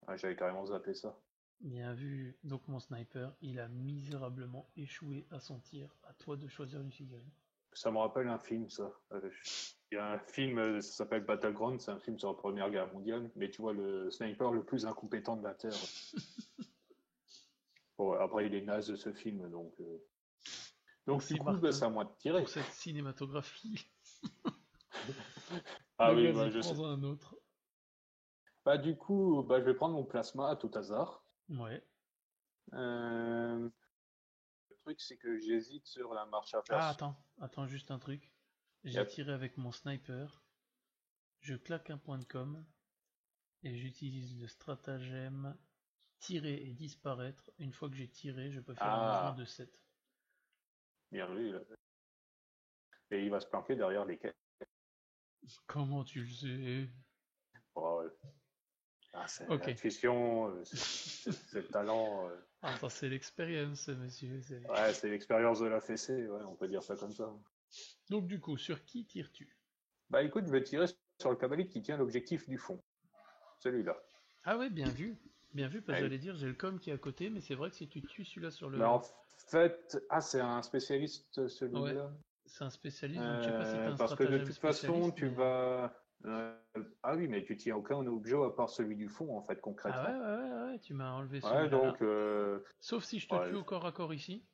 Ah, j'avais carrément zappé ça. Bien vu, donc mon sniper, il a misérablement échoué à son tir. À toi de choisir une figurine. Ça me rappelle un film, ça. Il y a un film, ça s'appelle Battleground, c'est un film sur la Première Guerre mondiale, mais tu vois le sniper le plus incompétent de la Terre. Bon, après, il est naze de ce film, donc Merci du coup, bah, Martin c'est à moi de tirer. pour cette cinématographie. Ah Donc oui, bah, vas-y, je sais. prends-en un autre. Bah, du coup, bah, je vais prendre mon plasma à tout hasard. Ouais. Le truc, c'est que j'hésite sur la marche à Ah, faire. attends juste un truc. J'ai Yep. tiré avec mon sniper. Je claque un point de com. Et j'utilise le stratagème tirer et disparaître. Une fois que j'ai tiré, je peux faire un mouvement Ah, de 7. bien vu, là. Et il va se planquer derrière les quais. Comment tu le sais? Oh, ouais. Ah, c'est Ok. l'intuition, c'est le talent. Ah, ça c'est l'expérience, monsieur. Ouais, c'est l'expérience de la fessée, ouais, on peut dire ça comme ça. Donc du coup, sur qui tires-tu? Bah écoute, je vais tirer sur le cabaliste qui tient l'objectif du fond. Celui-là. Ah ouais, bien vu. Bien vu, parce que Ouais. j'allais dire, j'ai le com qui est à côté, mais c'est vrai que si tu tues celui-là sur Mais le... en fait, ah, c'est un spécialiste Ouais, celui-là. c'est un spécialiste, donc je sais pas si t'as un Parce que de stratagème toute façon, spécialiste, tu mais... vas. euh, Ah oui, mais tu tiens aucun objet à part celui du fond, en fait, Ah ouais, concrètement. ouais, ouais, ouais, tu m'as enlevé Ouais, celui-là là. donc. Sauf si je te Ouais, tue au corps à corps ici,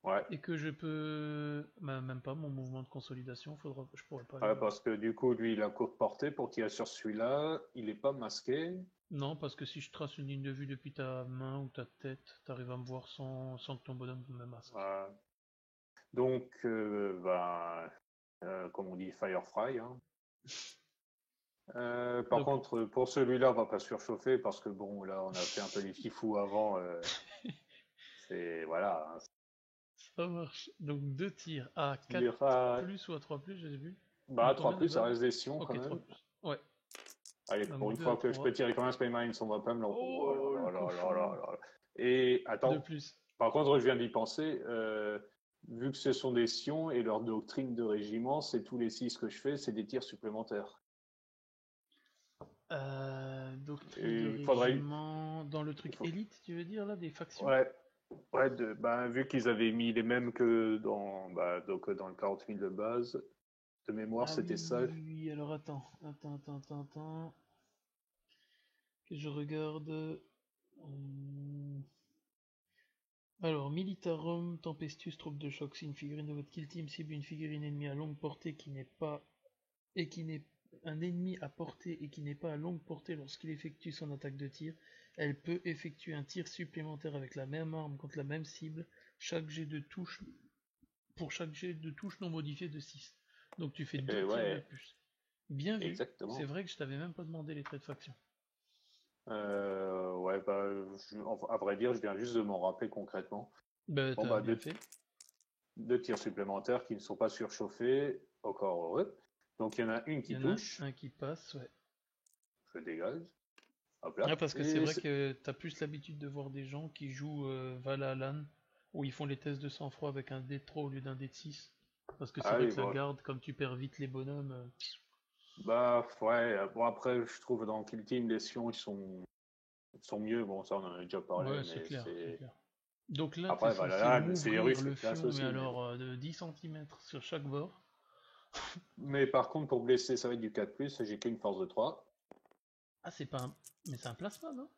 ouais. et que je peux... Bah, même pas, mon mouvement de consolidation, je pourrais pas Ouais, le... parce que du coup, lui, il a courte portée pour tirer sur celui-là. Il est pas masqué. Non, parce que si je trace une ligne de vue depuis ta main ou ta tête, t'arrives à me voir sans que ton bonhomme me masque. Ouais. Donc, comme on dit, Firefly. Hein. Par Donc, contre, pour celui-là, on va pas surchauffer parce que bon, là, on a fait un peu les fifous avant. C'est voilà. Hein. ça marche. Donc 2 tirs à 4 Ira- plus ou à 3 plus, j'ai vu. On Bah, a combien 3 de plus, ça base? reste des sions quand Ok, 3 même. plus. Ouais. Allez, pour Donc une 2 à fois que je peux 3. tirer comme un Spacemarine, on va pas me l'en. Oh Oh, le là là là là cochon! là là. Et 2 attends, plus. par contre, je viens d'y penser. Vu que ce sont des sions et leur doctrine de régiment, c'est tous les 6 que je fais, c'est des tirs supplémentaires. Doctrine de Et régiment... Dans le il truc faut- élite, tu veux dire, là, des factions? ouais, ouais, vu qu'ils avaient mis les mêmes que dans le 40 000 de base, de mémoire, Ah c'était oui, ça. oui, oui, oui. Alors attends. Que je regarde... Alors, Militarum Tempestus, troupe de choc, si une figurine de votre kill team cible une figurine ennemie à longue portée qui n'est pas et qui n'est un ennemi à portée et qui n'est pas à longue portée lorsqu'il effectue son attaque de tir, elle peut effectuer un tir supplémentaire avec la même arme contre la même cible, chaque jet de touche pour chaque jet de touche non modifié de 6. Donc tu fais Et 2 tirs de ouais, plus. Bien vu. C'est exactement. vrai que je t'avais même pas demandé les traits de faction. Ouais, à vrai dire, je viens juste de m'en rappeler concrètement. Bah Bon, t'as bah, bien fait. deux tirs supplémentaires qui ne sont pas surchauffés, encore heureux. Donc, il y en a une Il qui y en a touche, un qui passe, ouais. je dégage, hop Ouais, là. parce que c'est vrai que t'as plus l'habitude de voir des gens qui jouent Valhalla, où ils font les tests de sang-froid avec un dé de 3 au lieu d'un dé de 6. Parce que c'est Ah vrai oui, que la bon, garde, comme tu perds vite les bonhommes... bah, ouais, bon, après, je trouve dans Kill Team, les Sions, ils sont mieux. Bon, ça, on en a déjà parlé, Ouais, c'est mais clair, c'est c'est. clair. Donc là, t'es Après, censé voilà, c'est les m'ouvrir Russes, le les classes fion, mais aussi, mais bon. alors de 10 cm sur chaque bord. Mais par contre, pour blesser, ça va être du 4+, j'ai qu'une force de 3. Ah, c'est pas un... Mais c'est un plasma, non?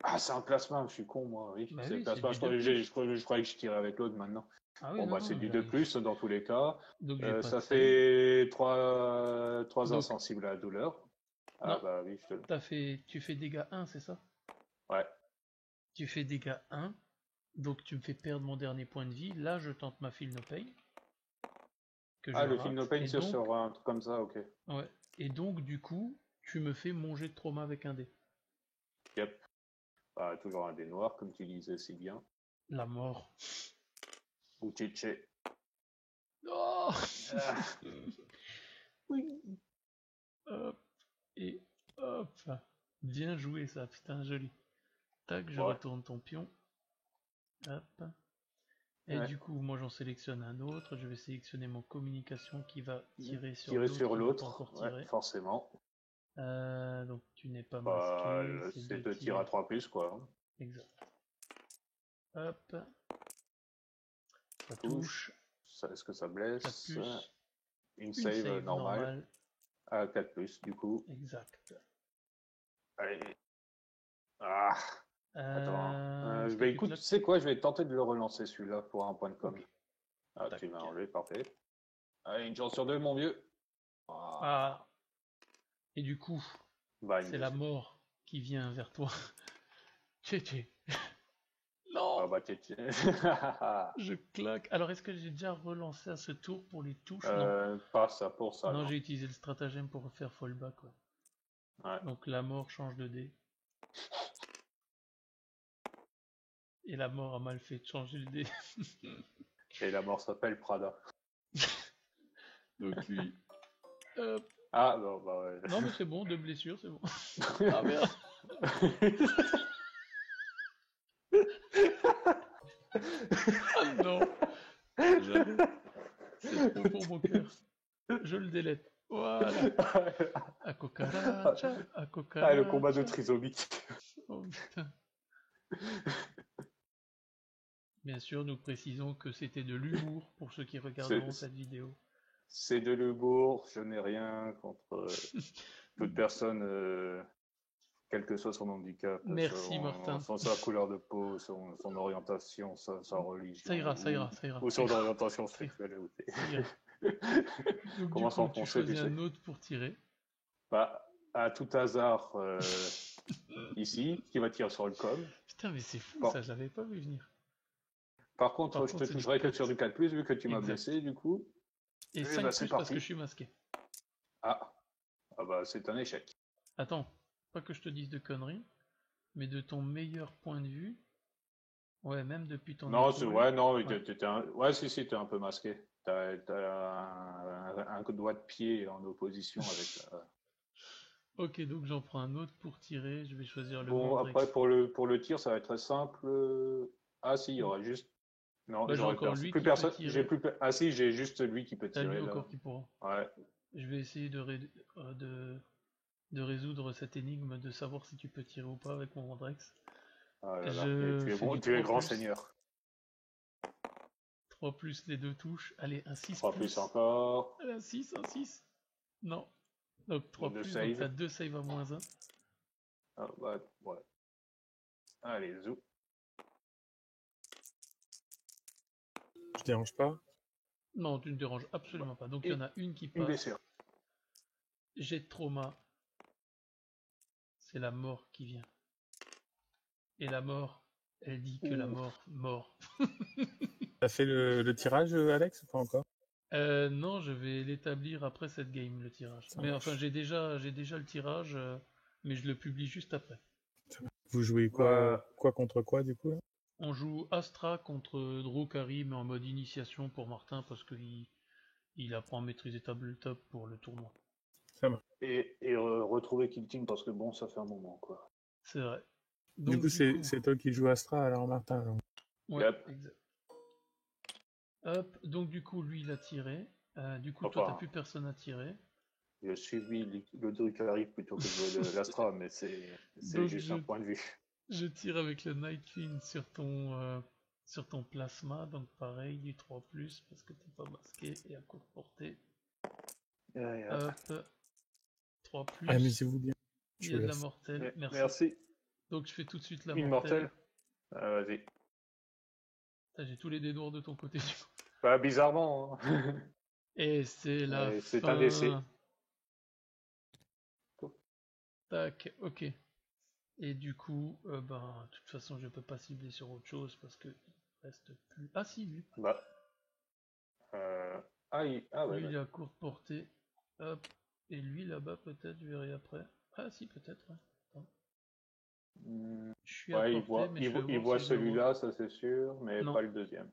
Ah, c'est un plasma, je suis con, moi, oui. Bah C'est le oui, c'est plasma, du 2 plus. je croyais que je tirais avec l'autre maintenant. Ah oui, Bon, non, bah, c'est non, du 2+, dans tous les cas. donc j'ai pas de Ça save. fait 3 Donc, insensibles à la douleur. Ah, non, bah oui, je te le. tu fais dégâts 1, c'est ça? Ouais. Tu fais dégâts 1, donc tu me fais perdre mon dernier point de vie. Là, je tente ma Feel No Pain, que je Ah, le film No rate, Pain sur un truc comme ça, ok. ouais, et donc, du coup, tu me fais mon jet de trauma avec un dé. Yep. Bah, toujours un dé noir, comme tu disais si bien. La mort. Ou Tchétché. Oh Non. Ah, Oui. Hop. Et hop. Bien joué ça, putain, joli. Tac, je ouais. retourne ton pion. Hop. Et Ouais. du coup, moi j'en sélectionne un autre. Je vais sélectionner mon communication qui va tirer sur Tirer l'autre sur qui n'a pas l'autre, encore ouais, tiré. forcément. Donc tu n'es pas Bah, masqué, c'est c'est deux deux tirs à tirs. 3 plus, quoi. Exact. Hop, ça Touche. touche. Est-ce que ça 4 blesse? plus. Une Une save save normale normale. à 4 plus, du coup. Exact. Allez. Ah, attends. Est-ce Je que vais, tu écoute, claques? tu sais quoi? Je vais tenter de le relancer celui-là pour un point de com. Ok. Ah, Tac. tu m'as enlevé, parfait. Allez, une chance sur deux, mon vieux. Ah, Ah. Et du coup, bah, c'est la mort qui vient vers toi. Tché. Non, Ah, bah, je claque. Alors, est-ce que j'ai déjà relancé à ce tour pour les touches? Non. pas ça pour ça, Non, non. j'ai utilisé le stratagème pour faire fallback. Ouais. Ouais. Donc, la mort change de dé. Et la mort a mal fait de changer le dé. Et la mort s'appelle Prada. Donc, lui. Hop. Ah, non, bah ouais. Non, mais c'est bon, 2 blessures, c'est bon. Ah merde! Ah non! Jamais. C'est trop pour mon cœur. Je le délète. Voilà. A cucaracha, a Ah, le combat de cucaracha. trisomie. Oh putain. Bien sûr, nous précisons que c'était de l'humour pour ceux qui regarderont cette vidéo. C'est de l'humour, je n'ai rien contre toute personne, quel que soit son handicap, Merci, Martin. sa couleur de peau, son orientation, sa religion, Ça ira, ça ira, ça ira. ou son orientation Ça ira. sexuelle. Ça ira. Donc Comment du coup, tu s'enfoncer, tu choisis sais? un autre pour tirer. Bah, à tout hasard, ici, qui va tirer sur le com. Putain, mais c'est fou Bon. ça, je l'avais pas vu venir. Par contre, je te c'est toucherai du que 4. sur du 4+, vu que tu m'as Exact. blessé, du coup. Et Eh 5 bah, c'est plus parce parti. que je suis masqué. Ah, bah, c'est un échec. Attends, pas que je te dise de conneries, mais de ton meilleur point de vue, ouais, même depuis ton Non, épaule. ouais, non, Ouais. ouais, si, t'es un peu masqué. T'as un doigt de pied en opposition avec. Ok, donc j'en prends un autre pour tirer. Je vais choisir le Bon, Mandrix. après, pour le tir, ça va être très simple. Ah, si, il y aura juste. Non, Bah, j'ai j'aurais encore lui plus qui peut personne. tirer. Ah, si, j'ai juste lui qui peut T'as lui tirer, là. encore qui pourra. Ouais. Je vais essayer de résoudre cette énigme de savoir si tu peux tirer ou pas avec mon Mandrex. Ah là là. Je Et tu es fais bon, du tu es 3 grand plus. seigneur. 3 plus les deux touches. Allez, un 6 3 plus encore. Allez, un 6. Non. Donc 3 Deux plus, donc saves. t'as 2 saves à moins 1. Ah, ouais, ouais. Allez, zou. Je dérange pas. Non, tu ne déranges absolument pas. Donc il y en a une qui Une passe. blessure. Jet de trauma. C'est la mort qui vient. Et la mort, elle dit que la mort. T'as fait le tirage, Alex, ou pas encore? Non, je vais l'établir après cette game, le tirage. Ça Mais marche. enfin, j'ai déjà le tirage, mais je le publie juste après. Vous jouez quoi contre quoi, du coup, là? On joue Astra contre Drukari, mais en mode initiation pour Martin, parce qu'il apprend à maîtriser tabletop pour le tournoi. Ça marche. Et retrouver Kill Team parce que bon, ça fait un moment, quoi. C'est vrai. Donc, Du coup, c'est toi qui joues Astra, alors, Martin. Alors. Ouais, Yep. exact. Hop, donc du coup, lui, il a tiré. Du coup, Enfin, toi, t'as plus personne à tirer. J'ai suivi le truc qui arrive plutôt que de jouer l'Astra, mais c'est Donc, juste un point de vue. Je tire avec le Nightwing sur ton plasma, donc pareil, du 3+, parce que t'es pas masqué et à courte portée. Hop, 3+. Amusez-vous bien. Il y a de la mortelle, Merci. Donc je fais tout de suite la Une mortelle. Vas-y. J'ai tous les dés noirs de ton côté. Bah, bizarrement. Hein. Et c'est la fin. C'est un décès. Tac, ok. Et du coup, de toute façon, je peux pas cibler sur autre chose parce que il reste plus. Ah si, lui. Bah. Ouais, lui, il est à courte portée. Hop. Et lui, là-bas, peut-être, je verrai après. Ah si, peut-être, ouais. Attends. Je suis à portée, mais il voit celui-là, ça c'est sûr, mais non. pas le deuxième.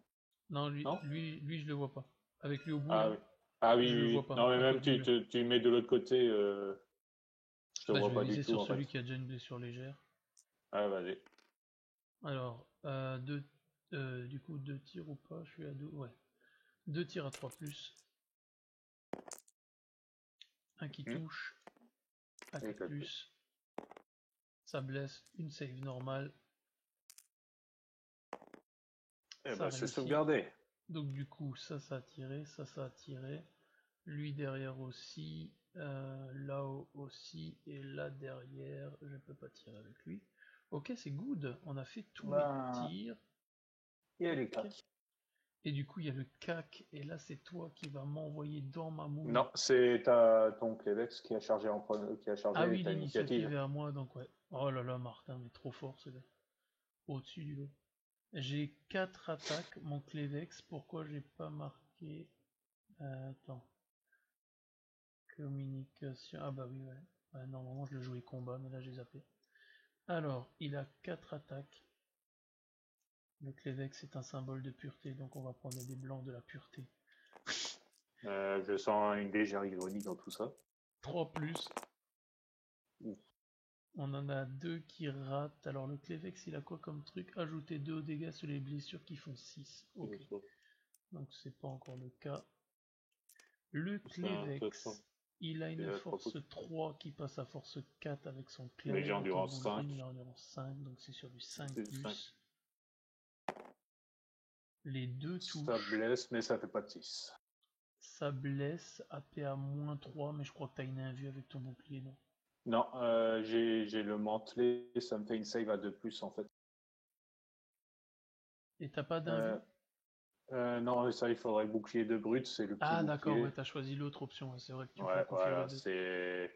Non, Non lui, je le vois pas. Avec lui au bout, Ah là, oui. Ah oui, je le oui, vois oui. pas Non, mais à même cause du mur. tu le mets de l'autre côté, je te Bah, je vois vais pas du viser tout sur en fait. celui qui a déjà une blessure légère. Ah, vas-y. Alors, du coup, 2 tirs ou pas, je suis à 2, ouais. 2 tirs à 3+, un qui touche, à Et 4+, ça blesse, une save normale, Eh ça ben, c'est réussit. sauvegardé. Donc du coup, ça a tiré, ça a tiré. Lui derrière aussi, là-haut aussi, et là derrière, je peux pas tirer avec lui. Ok, c'est good, on a fait tous les Ben, tirs. il y a les Ok. cacs. Et du coup, il y a le CAC, et là c'est toi qui vas m'envoyer dans ma move. Non, c'est ton Clevex qui a chargé en premier, qui a Ah chargé oui, ta l'initiative initiative. est à moi, donc ouais. Oh là là, Martin, mais trop fort ce gars. Au-dessus du lot. J'ai 4 attaques, mon Clevex, pourquoi j'ai pas marqué... attends. Communication... Ah bah oui, ouais. Ouais, normalement je le jouais combat, mais là j'ai zappé. Alors, il a 4 attaques. Le Clevex est un symbole de pureté, donc on va prendre des blancs de la pureté. Je sens une légère ironie dans tout ça. 3+. Ouf. On en a 2 qui ratent. Alors le Clevex, il a quoi comme truc? Ajouter 2 aux dégâts sur les blessures qui font 6. Ok. Donc c'est pas encore le cas. Le Clevex, il a une force 3 qui passe à force 4 avec son Mais j'ai clair. endurance 5. Il a endurance 5, donc c'est sur du 5+. C'est Les deux Ça touchent. blesse, mais ça fait pas de 6. Ça blesse, APA -3, mais je crois que t'as une invue avec ton bouclier, non? Non, j'ai le mantelé, ça me fait une save à 2+ en fait. Et t'as pas d'invue? Non, ça, il faudrait le bouclier de brut, c'est le petit Ah d'accord, ouais, bouclier. t'as choisi l'autre option, ouais, c'est vrai que tu peux Ouais, configurer voilà, 2. c'est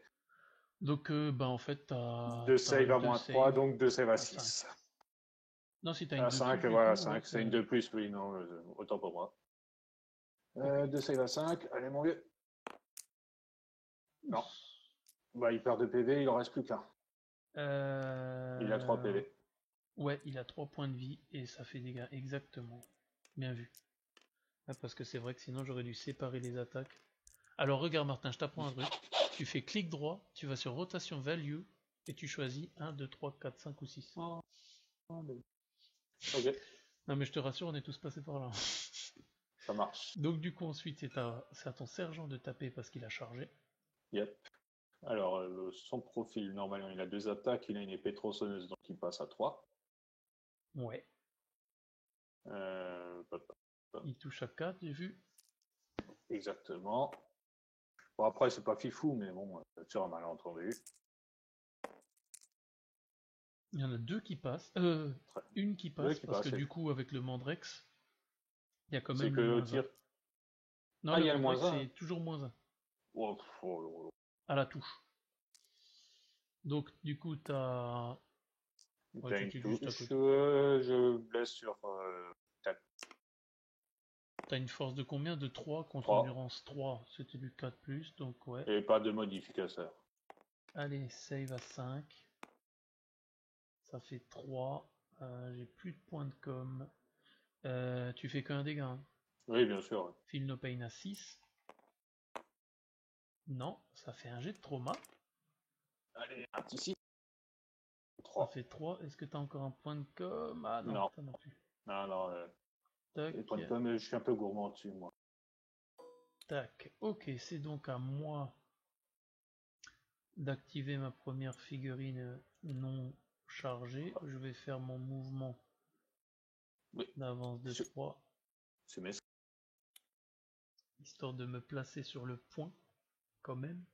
Donc bah en fait t'as 2 saves à 2 -3, saves donc 2 saves à à 5. 6. Non, si t'as une À 2 5, du voilà, coup, ouais, 5, c'est une 2+, oui, non, autant pour moi. ok. 2 saves à 5, allez mon vieux. Non, bah il perd 2 PV, il en reste plus qu'un. Il a 3 PV. Ouais, il a 3 points de vie et ça fait dégâts, exactement. Bien vu. Ah, parce que c'est vrai que sinon j'aurais dû séparer les attaques. Alors regarde Martin, je t'apprends un truc. Tu fais clic droit, tu vas sur rotation value et tu choisis 1, 2, 3, 4, 5 ou 6. Ok, Non mais je te rassure, on est tous passés par là. ça marche. Donc du coup ensuite c'est à ton sergent de taper parce qu'il a chargé. Yep. Alors, son profil, normalement, il a 2 attaques, il a une épée tronçonneuse, donc il passe à 3. Ouais. Pop, pop. Il touche à 4, j'ai vu. Exactement. Bon, après, c'est pas fifou, mais bon, sur un malentendu. Il y en a 2 qui passent. Une qui Deux passe qui parce que passent. du coup avec le Mandrex, il y a quand C'est même que le au -1. tir. Non, Ah, le il y a le Mandrex -1. c'est toujours -1 Oh, oh, à la touche. Donc du coup t'as... Ouais, t'as tu une cliques juste à touche. côté. Je blesse sur 4. T'as une force de combien? De 3 contre 3. endurance 3. C'était du 4+, donc ouais. Et pas de modificateur. Allez, save à 5. Ça fait 3. J'ai plus de points de com. Tu fais qu'un dégât. Hein. Oui, bien sûr. Feel no pain à 6. Non, ça fait un jet de trauma. Allez, un petit 6. Ça 3. fait 3. Est-ce que t'as encore un point de com? Ah non, Non. t'en as plus. Non, non. Tac. Les points de pomme, je suis un peu gourmand dessus, moi. Tac. Ok, c'est donc à moi d'activer ma première figurine non chargée. Je vais faire mon mouvement Oui. d'avance de 3. C'est mes. Histoire de me placer sur le point, quand même.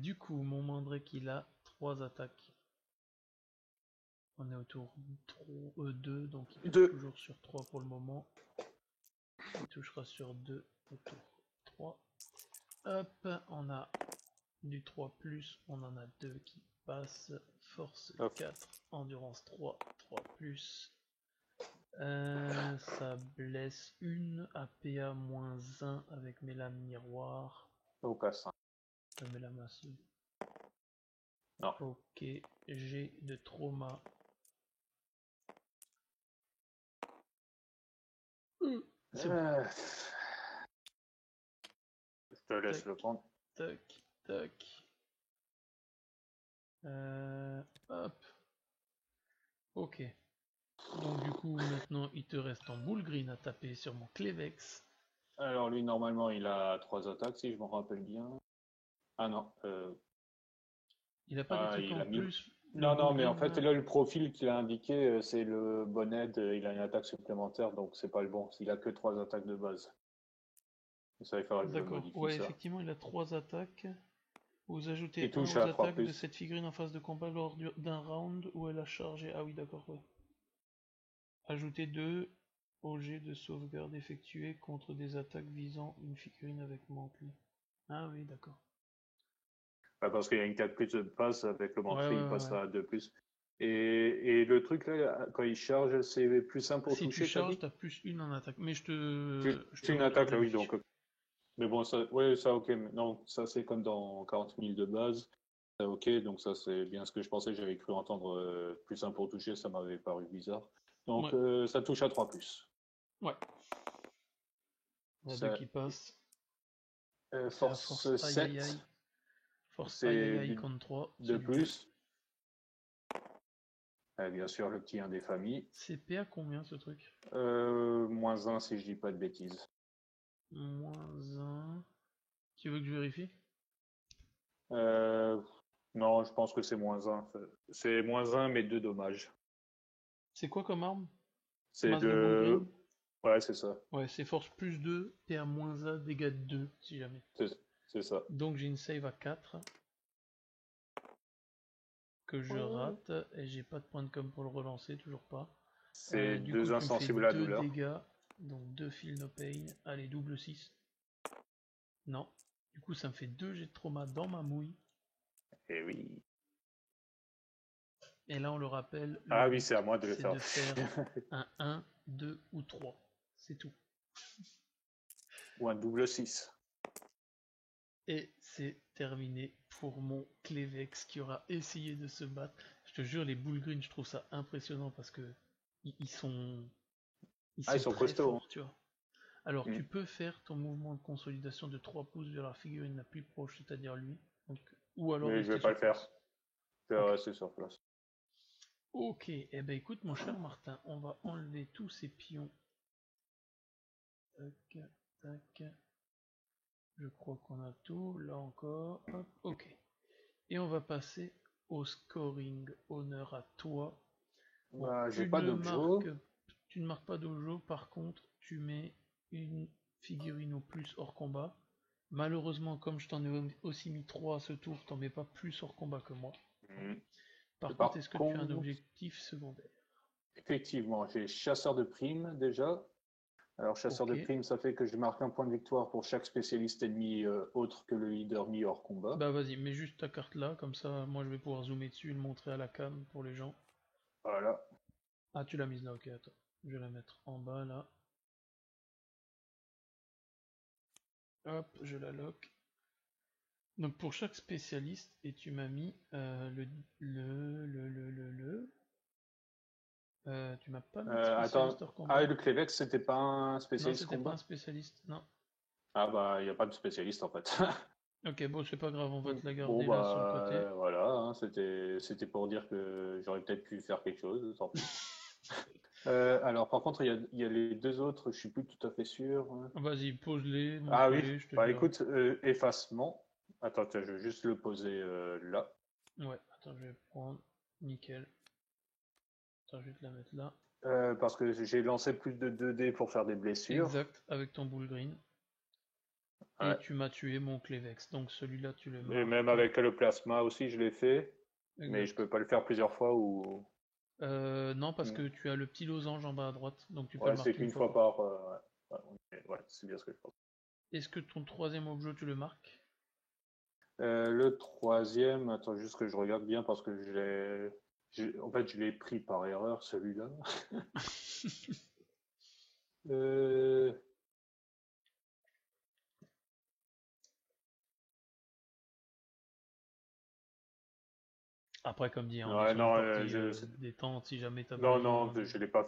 Du coup, mon Mandrake, il a 3 attaques. On est autour de 2, donc il touche toujours sur 3 pour le moment. Il touchera sur 2 autour 3. Hop, on a du 3+, on en a 2 qui passent. Force 4, endurance 3, 3+. Ça blesse une, APA -1 avec mes lames miroirs. Au cas 5. Mes lames massives. Non. Ok, j'ai de trauma. C'est bon. Je te laisse Tac. le prendre. Tac, tac. Hop. Ok. Donc du coup, maintenant, il te reste en boule green à taper sur mon Clevex. Alors lui, normalement, il a 3 attaques, si je me rappelle bien. Ah non, Il a pas des trucs il en a mis... plus, le Non, non, boule mais en green fait, là? là, le profil qu'il a indiqué, c'est le bonnet, il a une attaque supplémentaire, donc c'est pas le bon. Il a que 3 attaques de base. Ça, il faudra que je D'accord. modifie Ouais, ça. effectivement, il a 3 attaques. Vous ajoutez Il 1 touche aux à 3 attaques de plus. cette figurine en phase de combat lors d'un round où elle a chargé. Ah oui, d'accord, ouais. Ajoutez 2 au jet de sauvegarde effectué contre des attaques visant une figurine avec manteau. Ah oui, d'accord. Parce qu'il y a une 4 plus de passe, avec le Ouais, menterie, il ouais, ouais, passe ouais. à 2 plus. Et le truc là, quand il charge, c'est plus simple pour Si tu toucher, t'as charges, dit? t'as plus une en attaque. Mais je te Plus une montrerai attaque là, les oui, fiches. donc. Mais bon, ça, ouais, ça, ok. Mais non, ça, c'est comme dans 40 000 de base. Ça, ok, donc ça, c'est bien ce que je pensais. J'avais cru entendre plus simple pour toucher, ça m'avait paru bizarre. Donc, Ouais, ça touche à 3 plus. ouais. Il y a deux Ça, qui passent. C'est à force force aïe aïe 7, aïe. Force aïe aïe c'est aïe contre 3, de c'est du 2. plus. Bien sûr, le petit 1 des familles. CP à combien ce truc? Moins 1 si je dis pas de bêtises. Moins 1. Tu veux que je vérifie? Euh, non, je pense que c'est moins 1. C'est moins 1, mais 2 dommages. C'est quoi comme arme? C'est Masse de boule de... green? Ouais, c'est ça. Ouais, c'est force plus 2, t'es à moins 1, dégâts de 2, si jamais. C'est ça. Donc j'ai une save à 4, que je rate, et j'ai pas de point de com pour le relancer, toujours pas. C'est Du coup, 2 tu me fais insensibles à la 2 douleur. dégâts, donc 2 feel no pain. Allez, double 6. Non. Du coup, ça me fait 2 jets de trauma dans ma mouille. Et oui. Et là, on le rappelle, le Ah oui, c'est à but, moi de le c'est faire. de faire un 1, 2 ou 3. C'est tout. Ou un double 6. Et c'est terminé pour mon Clevex qui aura essayé de se battre. Je te jure, les boules green, je trouve ça impressionnant parce que ils sont, ils Ah, ils sont sont très costauds. forts, tu vois. Alors, Hein. tu peux faire ton mouvement de consolidation de 3 pouces vers la figurine la plus proche, c'est-à-dire lui. Donc, ou alors Mais je rester vais pas sur le faire. place. Je vais Ok. rester sur place. Ok, eh ben écoute mon cher Martin, on va enlever tous ces pions. Tac, tac. Je crois qu'on a tout, là encore. Hop, ok. Et on va passer au scoring. Honneur à toi. Bon, Bah, j'ai pas d'objo. tu ne marques pas dojo, par contre, tu mets une figurine au plus hors combat. Malheureusement, comme je t'en ai aussi mis 3 à ce tour, t'en mets pas plus hors combat que moi. Par contre, Par est-ce que tu as un contre, objectif secondaire? effectivement, j'ai chasseur de primes déjà. Alors, chasseur Ok. de primes, ça fait que je marque un point de victoire pour chaque spécialiste ennemi autre que le leader mis hors combat. Bah vas-y, mets juste ta carte là, comme ça moi je vais pouvoir zoomer dessus et le montrer à la cam pour les gens. Voilà. Ah, tu l'as mise là, ok, attends. Je vais la mettre en bas là. Hop, je la lock. Donc pour chaque spécialiste, et tu m'as mis tu m'as pas mis de Attends. spécialiste hors Ah, combat? et le Clevex, c'était pas un Non, spécialiste c'était pas un combat? spécialiste, non. Ah bah, il n'y a pas de spécialiste en fait. Ok, bon, c'est pas grave, on va te la Bon garder là sur le bah côté. voilà, hein, c'était pour dire que j'aurais peut-être pu faire quelque chose, tant pis. Alors par contre il y a les deux autres, je suis plus tout à fait sûr. Vas-y, pose-les, Ah oui, montre-les, je te bah dirai. écoute, effacement. Attends, tiens, je vais juste le poser là. Ouais, attends, je vais prendre. Nickel. Attends, je vais te la mettre là. Parce que j'ai lancé plus de 2 dés pour faire des blessures. Exact, avec ton boule green. Et Ouais. tu m'as tué mon Clevex. Donc celui-là, tu le Et même marques. avec le plasma aussi, je l'ai fait. Mais je Exact. peux pas le faire plusieurs fois ou. Non, parce que tu as le petit losange en bas à droite. Donc tu peux le Ouais, c'est marquer une qu'une fois fois pour tout. par. Ouais, c'est bien ce que je pense. Est-ce que ton troisième objet, tu le marques? Le troisième, attends juste que je regarde bien parce que en fait, je l'ai pris par erreur celui-là. Euh, Après, comme dit, hein, on est Ouais, sur une non, partie détente si jamais t'as non, besoin. non, je l'ai pas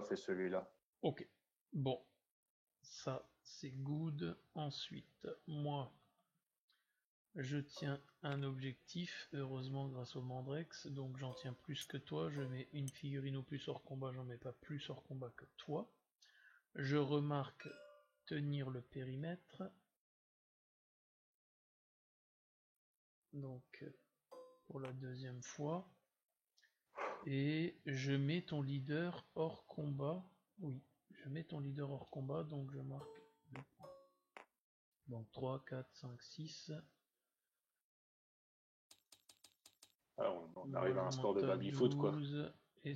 fait celui-là. Ok. Bon. Ça, c'est good. Ensuite, moi, je tiens un objectif, heureusement grâce au Mandrex, donc j'en tiens plus que toi. Je mets une figurine au plus hors combat, j'en mets pas plus hors combat que toi. Je remarque tenir le périmètre. Donc, pour la deuxième fois. Et je mets ton leader hors combat. Oui, je mets ton leader hors combat, donc je marque 2 points. Donc 3, 4, 5, 6. Ah, on Moi arrive à je un score monte de à baby-foot, quoi. 12. Et,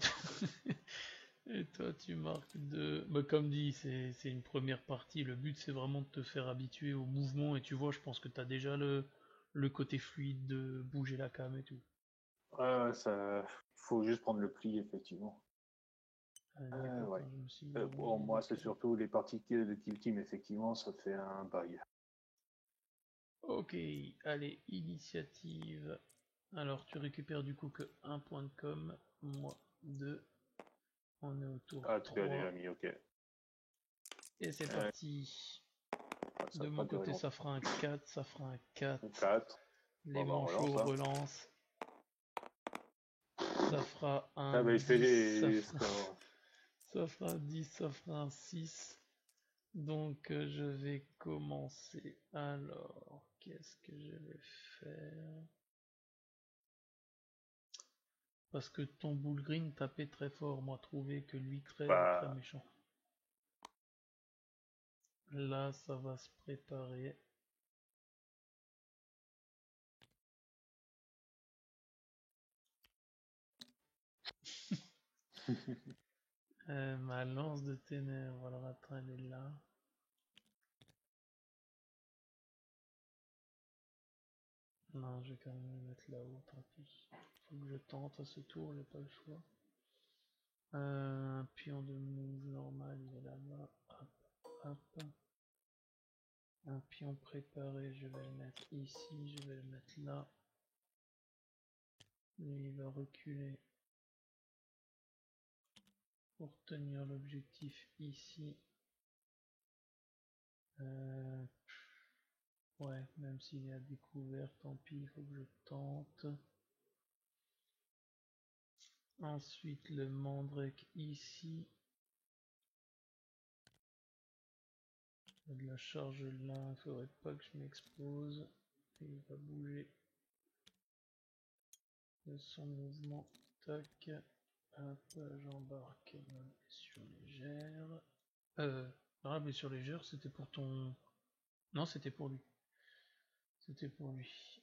et toi tu marques 2. Bah, comme dit, c'est une première partie. Le but c'est vraiment de te faire habituer au mouvement. Et tu vois, je pense que tu as déjà le côté fluide de bouger la cam et tout. Ouais, ça... faut juste prendre le pli, effectivement. Ouais. Je me suis Bon, moi, c'est décalé. surtout les parties de Kill Team, effectivement, ça fait un bail. Ok, allez, initiative. Alors, tu récupères du coup que 1 point de com, moi 2. On est au tour Ah, tu l'as déjà 3. mis, ok. Et c'est parti. Ça De va mon pas durer côté, longtemps. ça fera un 4, ça fera un 4. 4. Les Bon, bah, on manchots relance, hein. relancent. Ça fera un Ah, bah, je fais 10, les scores. ça fera un 10, ça fera un 6. Donc, je vais commencer. Alors, qu'est-ce que je vais faire? Parce que ton Bullgreen tapait très fort, moi trouvé que lui très Bah, méchant. Là, ça va se préparer. Ma lance de ténèbres, alors attends, elle est là. Non, je vais quand même le mettre là-haut, tant pis. Faut que je tente à ce tour, j'ai pas le choix. Un pion de move normal, il est là-bas. Hop, hop. Un pion préparé, je vais le mettre ici, je vais le mettre là. Lui, il va reculer pour tenir l'objectif ici. Ouais, même s'il est à découvert, tant pis, il faut que je tente. Ensuite, le Mandrake ici. Il y a de la charge là, il faudrait pas que je m'expose. Et il va bouger de son mouvement. Tac. Hop, j'embarque ma blessure légère. Non, la blessure légère, c'était pour ton... Non, c'était pour lui. C'était pour lui.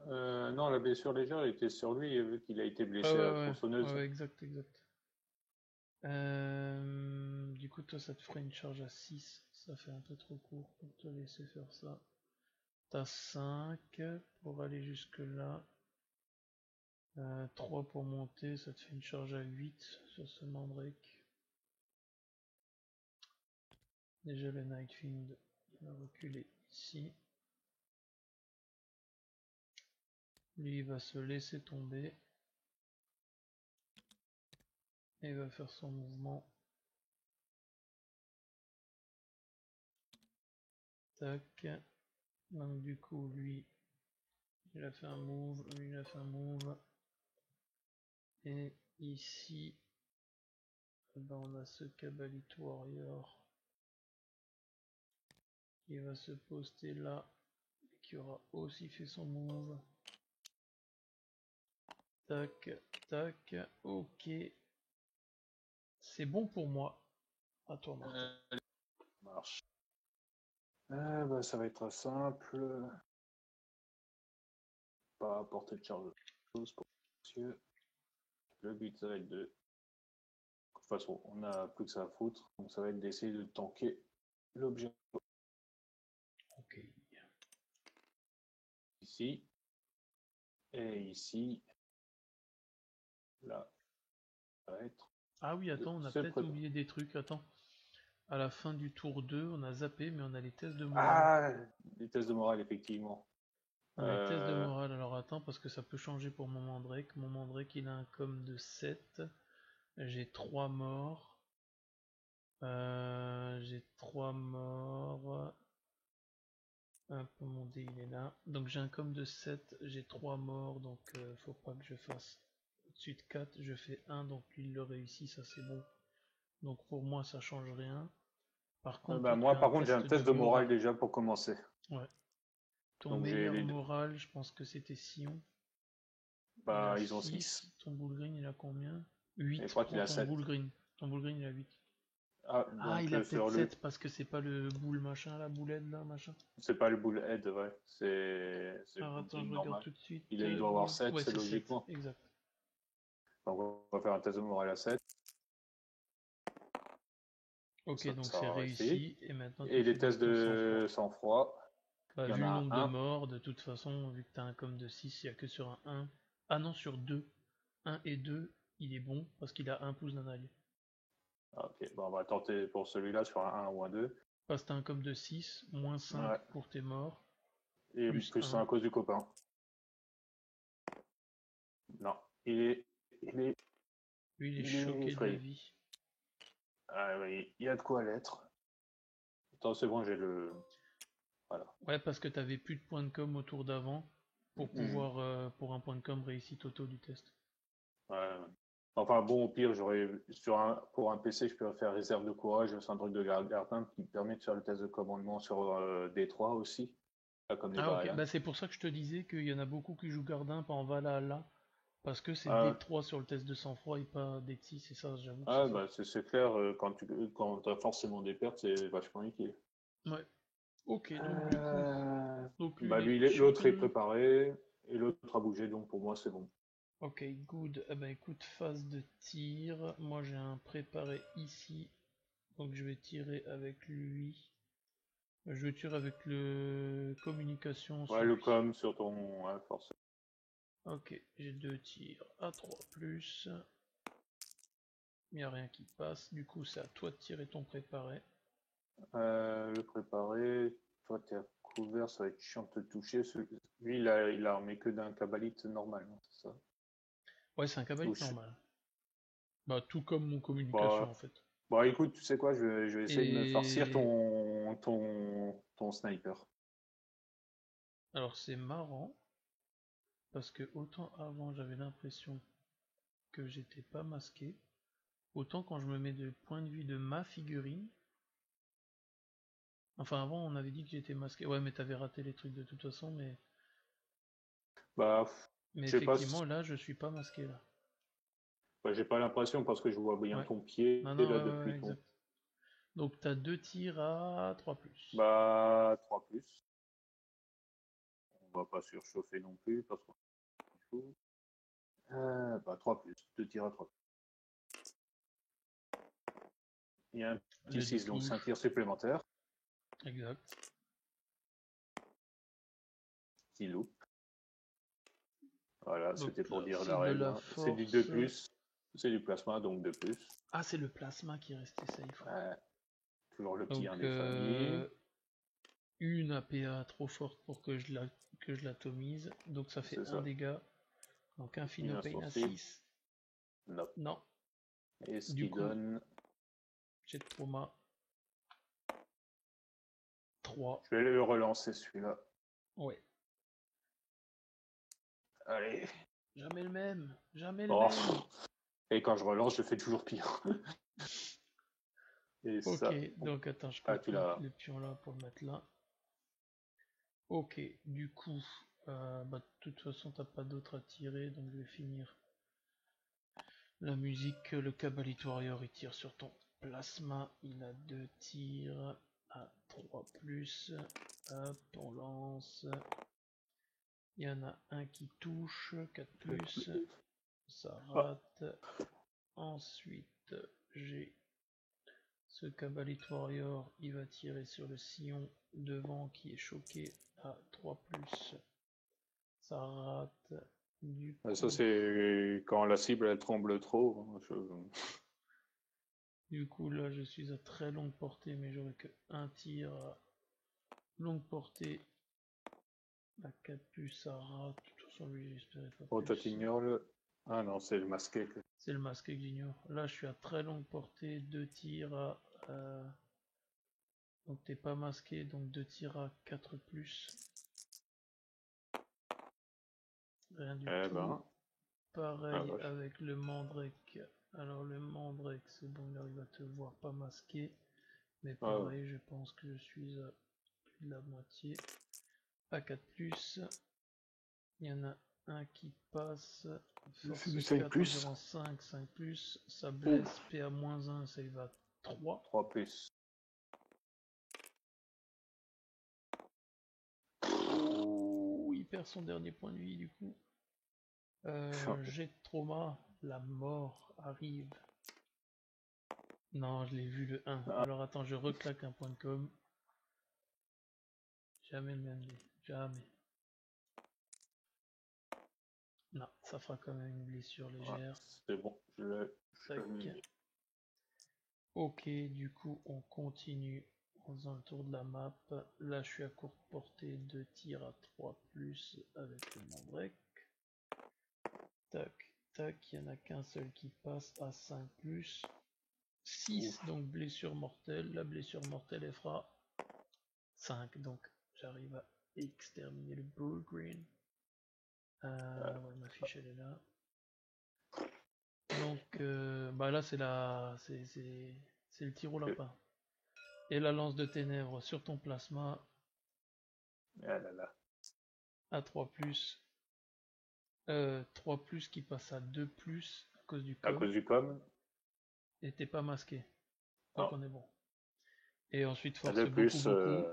non, la blessure légère elle était sur lui, vu qu'il a été Ah blessé à la ouais, tronçonneuse. ouais, exact, exact. Du coup, toi, ça te ferait une charge à 6. Ça fait un peu trop court pour te laisser faire ça. T'as 5 pour aller jusque là. 3 pour monter, ça te fait une charge à 8 sur ce Mandrake. Déjà le Nightfiend, il va reculer ici. Lui, il va se laisser tomber. Et il va faire son mouvement. Tac. Donc du coup, lui, il a fait un move, lui, il a fait un move. Et ici, ben, on a ce Cabalite Warrior qui va se poster là, qui aura aussi fait son move. Tac, tac, ok. C'est bon pour moi. À toi, Martin. Marche. Bah, ça va être simple. Pas apporter de charge pour monsieur. Le but, ça va être de... De toute façon, on n'a plus que ça à foutre. Donc, ça va être d'essayer de tanker l'objet Ok. ici. Et ici. Là, ça va être... Ah oui, attends, on a peut-être oublié des trucs. Attends. À la fin du tour 2, on a zappé, mais on a les tests de morale. Ah, les tests de morale, effectivement. On a les tests de morale. Alors attends, parce que ça peut changer pour mon Mandrake. Mon Mandrake, il a un com de 7. J'ai 3 morts. J'ai 3 morts. Hop, mon dé il est là. Donc j'ai un com de 7, j'ai 3 morts, donc faut pas que je fasse au-dessus de 4. Je fais 1, donc lui il le réussit, ça c'est bon. Donc pour moi ça change rien. Par contre, Bah, toi tu moi, as un par contre, j'ai un test de test de morale morale. déjà pour commencer. Ouais. Ton Donc, j'ai meilleur les deux. moral, je pense que c'était Sion. Il a Bah, ils ont 6. 6. Ton bullgreen il a combien? Et je 8 crois qu'il pour a ton 7. bullgreen. Ton bullgreen il a 8. Ah, Ah, donc il a peut-être sur le. 7 parce que c'est pas le boule machin, la boulette là, machin. C'est pas le bullhead, ouais. C'est le Alors attends, bullgreen je regarde normal. tout de suite. Il doit avoir 7, Ouais, c'est c'est 7, logiquement. exact. Donc, on va faire un test de morale à 7. Ok, donc Ça c'est aura réussi. réussi. Et maintenant tu Et les fais donc tests ton sang-froid. de sang-froid, Bah, il y en vu le a nombre de un. morts, de toute façon, vu que t'as un com de 6, il n'y a que sur un 1. Ah non, sur 2. 1 et 2, il est bon parce qu'il a un pouce d'un allié. Ah, ok, bon, on va tenter pour celui-là sur un 1 ou un 2. Parce que t'as un com de 6, moins 5 Ouais. pour tes morts, Et plus plus 1 1. à cause du copain. Non, il Lui, il est est choqué de la free. vie. Ah oui, il y a de quoi l'être. Attends, c'est bon, j'ai le. Voilà. Ouais, parce que t'avais plus de points de com au tour d'avant pour Mhm. pouvoir, pour un point de com réussite auto du test. Ouais. Enfin bon, au pire, pour un PC, je peux faire réserve de courage, c'est un truc de gardien qui permet de faire le test de commandement sur D3 aussi, pas comme les Ah ok, Valhalla. bah c'est pour ça que je te disais qu'il y en a beaucoup qui jouent gardien pas en Valhalla, parce que c'est Ah, D3 sur le test de sang-froid et pas D6, c'est ça, j'avoue que c'est ah ça. bah c'est clair, quand tu as forcément des pertes, c'est vachement utile. Ouais, ok, donc du coup, Euh, donc lui Bah il est lui, l'autre est champion. préparé, et l'autre a bougé, donc pour moi c'est bon. Ok, good. Eh ben écoute, phase de tir. Moi j'ai un préparé ici, donc je vais tirer avec lui. Je vais tirer avec le communication Ouais, sur le lui. com sur ton force. Ok, j'ai 2 tirs à 3+. Il n'y a rien qui passe. Du coup, c'est à toi de tirer ton préparé. Le préparé, toi t'es à couvert, ça va être chiant de te toucher. Lui, il a armé que d'un cabalite normal, hein, c'est ça? Ouais, c'est un cabalite Touche. normal. Bah, tout comme mon communication Bah, en fait. bah écoute, tu sais quoi, je vais essayer de me farcir Et ton sniper. alors, c'est marrant parce que autant avant j'avais l'impression que j'étais pas masqué, autant quand je me mets de point de vue de ma figurine. Enfin, avant on avait dit que j'étais masqué. Ouais, mais t'avais raté les trucs de toute façon. Bah, Mais je sais pas, effectivement, là je suis pas masqué là. bah, j'ai pas l'impression parce que je vois bien Ouais. ton pied Non, non, là ouais, depuis ouais, ton. exact. Donc, t'as 2 tirs à 3+. Bah, 3 plus. On va pas surchauffer non plus parce qu'on faut. Bah, 3 plus. 2 tirs à 3. Il y a un petit Le dé 6, donc c'est un touche. tir supplémentaire. Exact. Petit loup. Voilà, Donc c'était pour là, dire c'est la de règle, la hein. C'est du 2 force. plus. C'est du plasma, donc 2 plus. Ah, c'est le plasma qui est resté safe. Ouais. Ouais, toujours le petit Donc, 1 des familles. une APA trop forte pour que je l'atomise. Donc, ça fait C'est un ça. dégât. Donc, un Une Philopane à insensible. 6. Non. Non. Et ce Du qui coup, donne. jet de trauma 3. Je vais le relancer celui-là. Ouais. Allez. Jamais le même. Jamais le Oh. même. Et quand je relance, je fais toujours pire. Et Ok, ça. Bon. donc attends, je Ah, tu copie l'as. le pion là pour le mettre là. Ok, du coup, bah, de toute façon, t'as pas d'autre à tirer, donc je vais finir la musique. Le Cabalite Warrior il tire sur ton plasma, il a 2 tirs à 3+. Hop, on lance. Il y en a un qui touche, 4+, ça Ah. rate. Ensuite, j'ai ce Cabalite Warrior, il va tirer sur le sillon devant qui est choqué à 3+. Ça rate. Du Ça, coup, c'est quand la cible elle tremble trop, hein. là, je suis à très longue portée, mais j'aurai que un tir à longue portée. À 4+, ça rate. De toute façon, lui, j'espérais pas Oh, toi, plus. t'ignores le. Ah non, c'est le masqué. C'est le masque que j'ignore. Là, je suis à très longue portée. 2 tirs à Donc t'es pas masqué, donc 2 tirs à 4+. Rien du Eh tout. ben, Pareil vache. avec le Mandrake. Alors le Mandrake, c'est bon, il arrive à te voir pas masqué. Mais pareil, je pense que je suis à plus de la moitié. À 4+. Il y en a un qui passe. Force du 4, 5+. environ 5, 5+. Ça blesse. PA-1, ça y va 3. 3+. Oh, il perd son dernier point de vie du coup. Jet de trauma, la mort arrive. Non, je l'ai vu le 1. Ah. Alors attends, je reclaque un point de com. Jamais le même dé. Jamais. Non, ça fera quand même une blessure légère. C'est bon, je Tac. l'ai. Ok, du coup, on continue en faisant le tour de la map. Là, je suis à courte portée, 2 tirs à 3+, avec le Mandrake. Tac, tac, il n'y en a qu'un seul qui passe à 5+. 6, donc blessure mortelle. La blessure mortelle, elle fera 5, donc j'arrive à exterminer le Bull Green. Ouais, ma fiche, elle est là. Donc, bah là, c'est le tir au lapin. Et la lance de ténèbres sur ton plasma. Ah là là. À 3+. 3+ qui passe à 2+ à cause du À com. cause du com. Et t'es pas masqué. Donc on est bon. Et ensuite force De beaucoup, plus, beaucoup.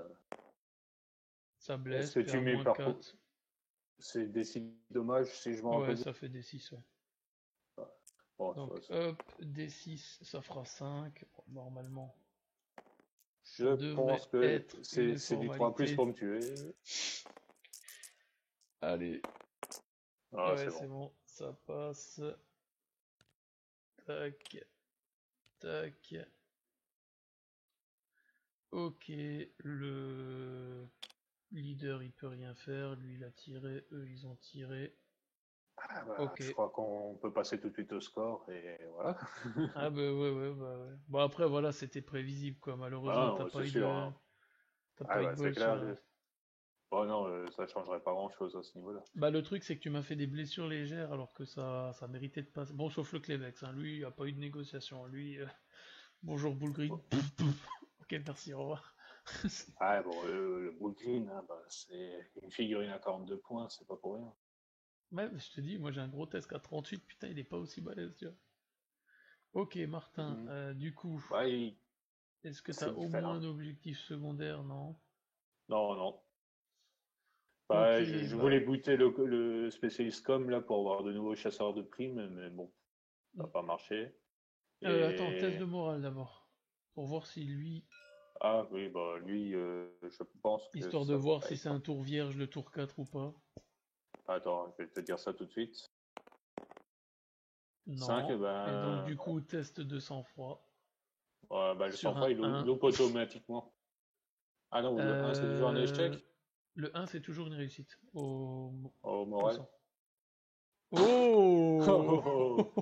Ça est-ce blesse, que tu mets par contre. PA-4. C'est des signes dommages si je me Ouais, rappelle. ça fait des 6, ouais. Bon, Donc hop, D6, ça fera 5, normalement. je pense que c'est du 3+ pour me tuer. Allez. Ah, Ouais, c'est bon. ça passe. Tac. Tac. Ok, le leader il peut rien faire, lui il a tiré, eux ils ont tiré. Ah, bah, Ok. je crois qu'on peut passer tout de suite au score et voilà. Ah bah ouais. Bon après voilà, c'était prévisible quoi, malheureusement Ah, t'as ouais, pas c'est eu sûr. de... Hein. T'as Ah, pas eu de ouais, c'est bol sur clair. la... Bon, non, ça changerait pas grand-chose à ce niveau-là. Bah le truc c'est que tu m'as fait des blessures légères alors que ça méritait de passer. Bon sauf le Clévex, hein. Lui il a pas eu de négociation, lui... Bonjour Bullgreen. Ok merci, au revoir. Ah, bon, le Brooklyn, hein, bah, c'est une figurine à 42 points, c'est pas pour rien. Ouais, je te dis, moi j'ai un grotesque à 38, putain il est pas aussi balèze, tu vois. Ok Martin, du coup, Bah, est-ce que c'est t'as au fait, moins hein. un objectif secondaire, non? Non, non. Ok, Bah, je bah... voulais booter le spécialiste com là pour avoir de nouveaux chasseurs de primes, mais bon, ça n'a pas marché. Attends, test Et de morale d'abord. Pour voir si lui... ah oui, bah lui, je pense que Histoire de ça voir va si c'est être. un tour vierge le tour 4 ou pas. Attends, je vais te dire ça tout de suite. 5, Non. Et donc ben, du coup, test de sang-froid. ouais, bah, le Sur sang-froid, un il 1. loupe automatiquement. Ah non, le 1, c'est toujours un échec. Le 1 c'est toujours une réussite. Au Au moral. sang. Oh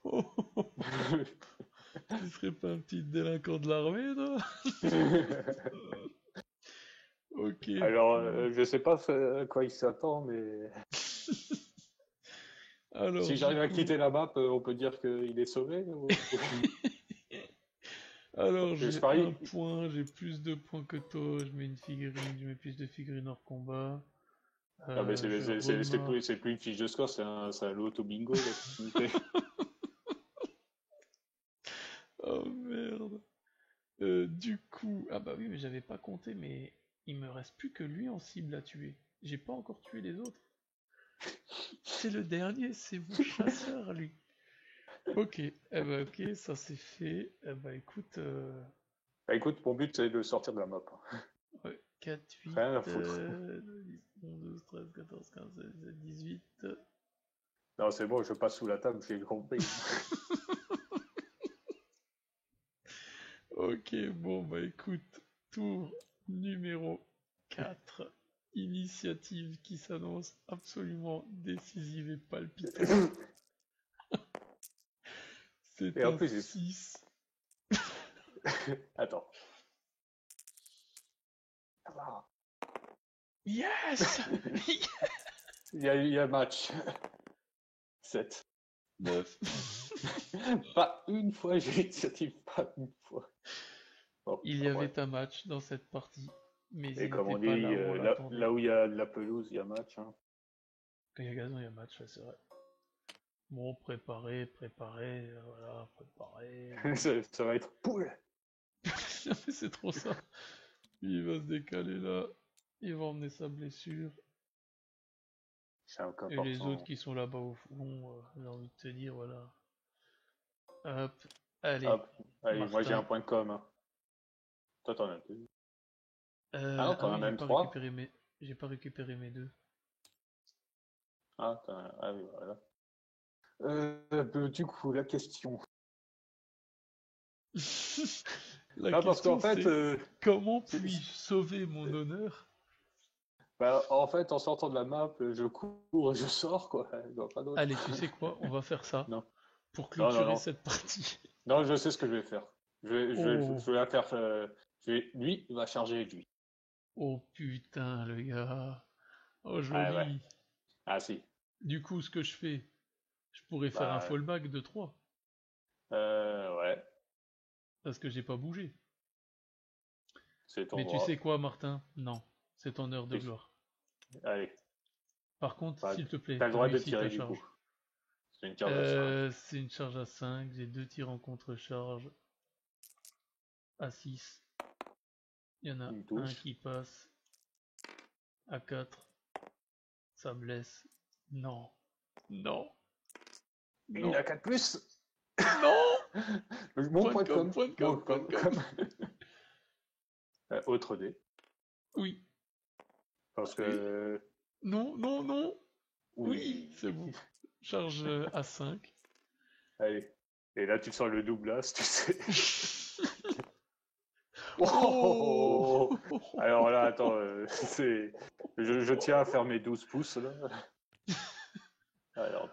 Oh, Tu serais pas un petit délinquant de l'armée, toi? Ok. Alors, je sais pas à quoi il s'attend, mais Alors, si du j'arrive à coup... quitter la map, on peut dire qu'il est sauvé. Alors, Je j'ai parie. un point, j'ai plus de points que toi, je mets une figurine, je mets plus de figurines hors combat. Non, mais Je c'est plus une fiche de score, c'est un loto bingo là, que tu me fais. Oh merde. Du coup, ah bah oui, mais j'avais pas compté, mais il me reste plus que lui en cible à tuer. J'ai pas encore tué les autres. C'est le dernier, c'est mon chasseur, lui. Ok, ok, ça c'est fait. Bah écoute, Bah, écoute, mon but c'est de sortir de la map. ouais, 4, 8, Rien à foutre. 10, 11, 12, 13, 14, 15, 16, 17, 18. Non, c'est bon, je passe sous la table, j'ai compris. Ok, bon bah écoute, tour numéro 4, initiative qui s'annonce absolument décisive et palpitante. C'est Et en un plus, 6. Attends. Ça va. Yes. Il y a match. 7. 9. Pas une fois, j'ai l'initiative, pas une fois. Bon, Il y après. avait un match dans cette partie, mais Et il comme on n'était pas dit, là où on l'attendait. là où il y a de la pelouse, il y a match. Hein. Quand il y a gazon, il y a match, ouais, c'est vrai. Bon, préparé, voilà, préparé. Ça va être poule. C'est trop ça. Il va se décaler là. Il va emmener sa blessure. C'est un cas Et les autres qui sont là-bas au fond, j'ai envie de te dire, voilà. Hop, allez, Hop. Allez, moi j'ai Martin. un point de com. Hein. Toi, t'en as deux. Ah non, t'en as oui, même trois. j'ai pas récupéré mes deux. Ah, oui, voilà. Du coup, la question. La Parce qu'en question fait, c'est comment puis-je sauver mon honneur? en fait, en sortant de la map, je cours, je sors, quoi. Je vois pas d'autre. Allez, tu sais quoi? On va faire ça Non. pour Non, non, clôturer non. cette partie. Non, je sais ce que je vais faire. Oh, Je vais la faire. Lui, il va charger lui. oh putain, le gars. Oh, Ah ouais. joli. Ah si. Du coup, ce que je fais, je pourrais faire un Bah, fallback de 3 ouais. parce que j'ai pas bougé. C'est ton Mais tu droit. sais quoi, Martin? Non, c'est ton heure de gloire. Allez. Par contre, Bah, s'il te plaît, t'as le droit de réussis ta tirer du coup. charge. C'est une charge à 5. C'est une charge à 5, j'ai 2 tirs en contre-charge à 6. Il y en a Une un touche. qui passe à 4. Ça blesse. Non. Non. Il Non. a 4 plus. Non. Mon point de com. Point de com, point de com. Autre dé. Oui. Parce que. Non, non, non. Oui, Oui. c'est bon. Charge à 5. Allez. Et là, tu sors le doublage, tu sais. Oh. Alors là, attends, je tiens à faire mes 12 pouces là. Alors,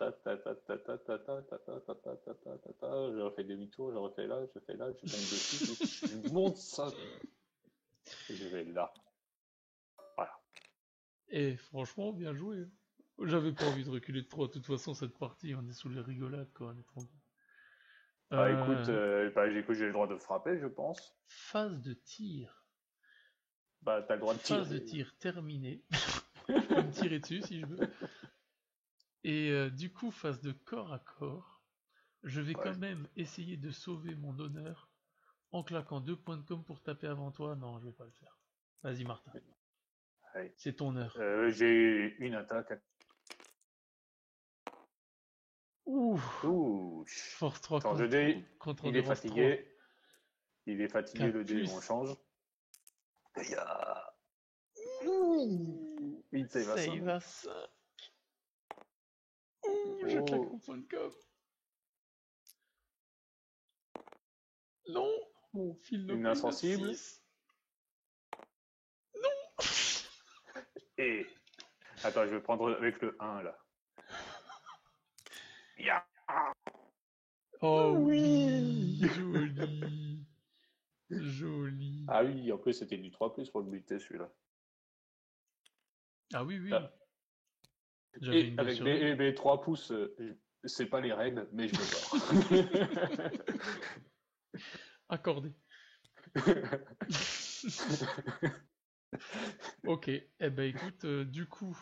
je refais demi-tour, je refais là, je fais là, je monte dessus, je monte ça. Et je vais là. Voilà. Et franchement, bien joué. J'avais pas envie de reculer de 3. De toute façon, cette partie, on est sous les rigolades, quoi. On est tranquille. Bah écoute, j'ai le droit de frapper, je pense. Phase de tir. Bah t'as le droit de Phase de tirer. tir terminée. Je peux me tirer dessus si je veux. Et du coup, phase de corps à corps. Je vais quand même essayer de sauver mon honneur en claquant 2 points de com pour taper avant toi. Non, je vais pas le faire. Vas-y, Martin. Allez. C'est ton heure. J'ai une attaque. Ouh. Touche. Force 3 Change de dé. contre Il est endurance fatigué. Il est fatigué, 4 le dé, on plus. change. Il save à 5. Save à 5. Ouh, je claque mon point de com. Non. Mon fil Une insensible. 6. Non. Et. Attends, je vais prendre avec le 1 là. Yeah. Oh oui. Joli. Joli. Ah oui, en plus c'était du 3+ pour le buter celui-là. Ah oui, oui. Ah. J'avais Et une avec blessure. les 3 pouces, c'est pas les règles, mais je me barre. Accordé. Ok, eh ben écoute, du coup,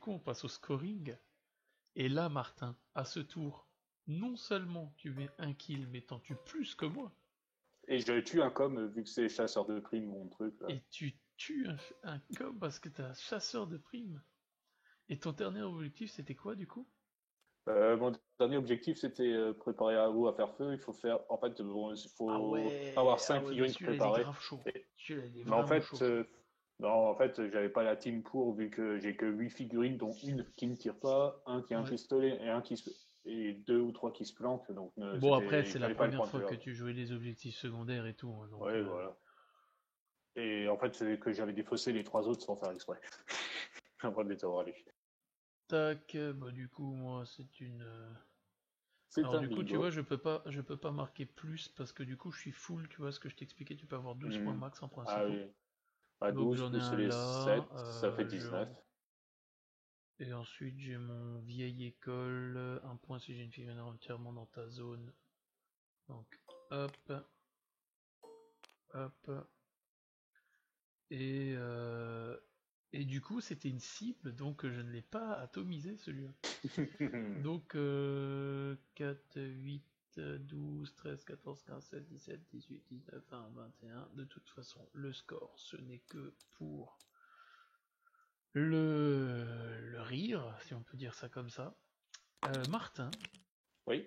on passe au scoring. Et là, Martin, à ce tour, non seulement tu mets un kill, mais t'en tues plus que moi. Et je tue un com, vu que c'est chasseur de primes, mon truc. Là. Et tu tues un com parce que t'es un chasseur de primes. Et ton dernier objectif, c'était quoi du coup? Mon dernier objectif, c'était préparer à vous à faire feu. Il faut faire. En fait, bon, il faut avoir 5 mais figurines celui-là il est préparées. grave chaud. Celui-là il est Mais en vraiment fait, chaud. non, en fait, j'avais pas la team pour, vu que j'ai que 8 figurines, dont une qui ne tire pas, un qui a un Ouais. pistolet et 2 ou 3 qui se planquent. Donc, Bon, après, c'est la j'avais pas le première point de fois vue. que tu jouais les objectifs secondaires et tout. Hein, donc, Ouais, voilà. Et en fait, c'est que j'avais défaussé les 3 autres sans faire exprès. J'ai en train de les avoir allés. Tac, bah du coup, moi, c'est une C'est Alors un du coup, tu bingo. vois, je peux pas marquer plus parce que du coup, je suis full, tu vois, ce que je t'expliquais, tu peux avoir 12 points Mhm. max en Ah principaux. oui. Bah, Donc 12 j'en ai plus un les là, 7, ça fait 19. et ensuite j'ai mon vieille école, un point si j'ai une figurine entièrement dans ta zone. Donc hop, hop, et, euh, et du coup c'était une cible, donc je ne l'ai pas atomisé celui-là. Donc 4, 8, 12, 13, 14, 15, 16, 17, 18, 19, 20, 21. De toute façon, le score, ce n'est que pour le rire, si on peut dire ça comme ça. Martin, Oui.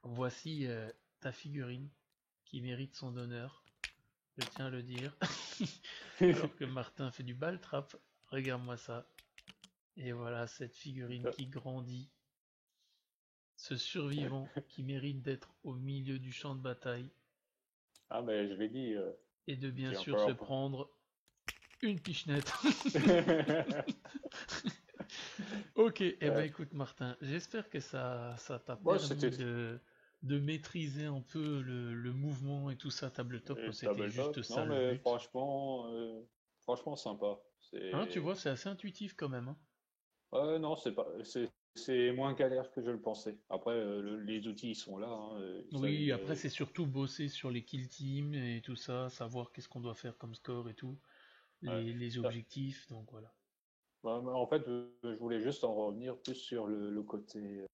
voici ta figurine qui mérite son honneur, je tiens à le dire. Alors que Martin fait du ball trap, regarde-moi ça. Et voilà cette figurine qui grandit, ce survivant qui mérite d'être au milieu du champ de bataille Ah, mais je l'ai dit, et de bien j'ai sûr encore se un peu. prendre une pichenette. Ok, eh ben écoute Martin, j'espère que ça t'a Moi, c'était permis de maîtriser un peu le mouvement et tout ça, tabletop, c'était juste tabletop. ça Non, le mais but. franchement sympa. Hein, tu C'est. vois, c'est assez intuitif quand même. Hein. Ouais, non, c'est pas, c'est moins galère que je le pensais. Après, les outils, ils sont là. Hein, Oui, après c'est surtout bosser sur les kill teams et tout ça, savoir qu'est-ce qu'on doit faire comme score et tout, ouais. les objectifs, donc voilà. Bah, en fait, je voulais juste en revenir plus sur le côté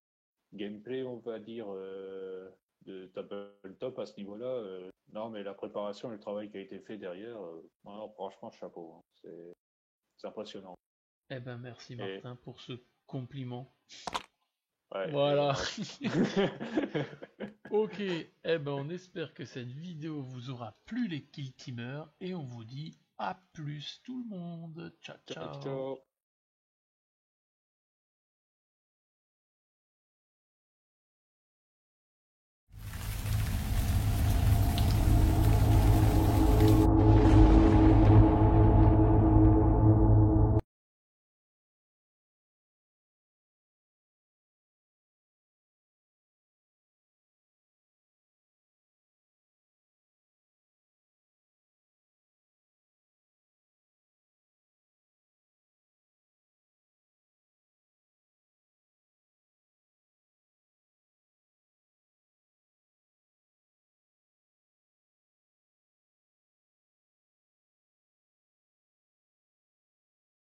gameplay, on va dire, de tabletop à ce niveau-là. Non, mais la préparation et le travail qui a été fait derrière, non, franchement, chapeau. Hein. C'est impressionnant. Eh ben merci Et, Martin pour ce compliment. ouais, et Voilà. moi. Ok, eh ben on espère que cette vidéo vous aura plu les kill teamers et on vous dit à plus tout le monde. Ciao Ciao, ciao. ciao.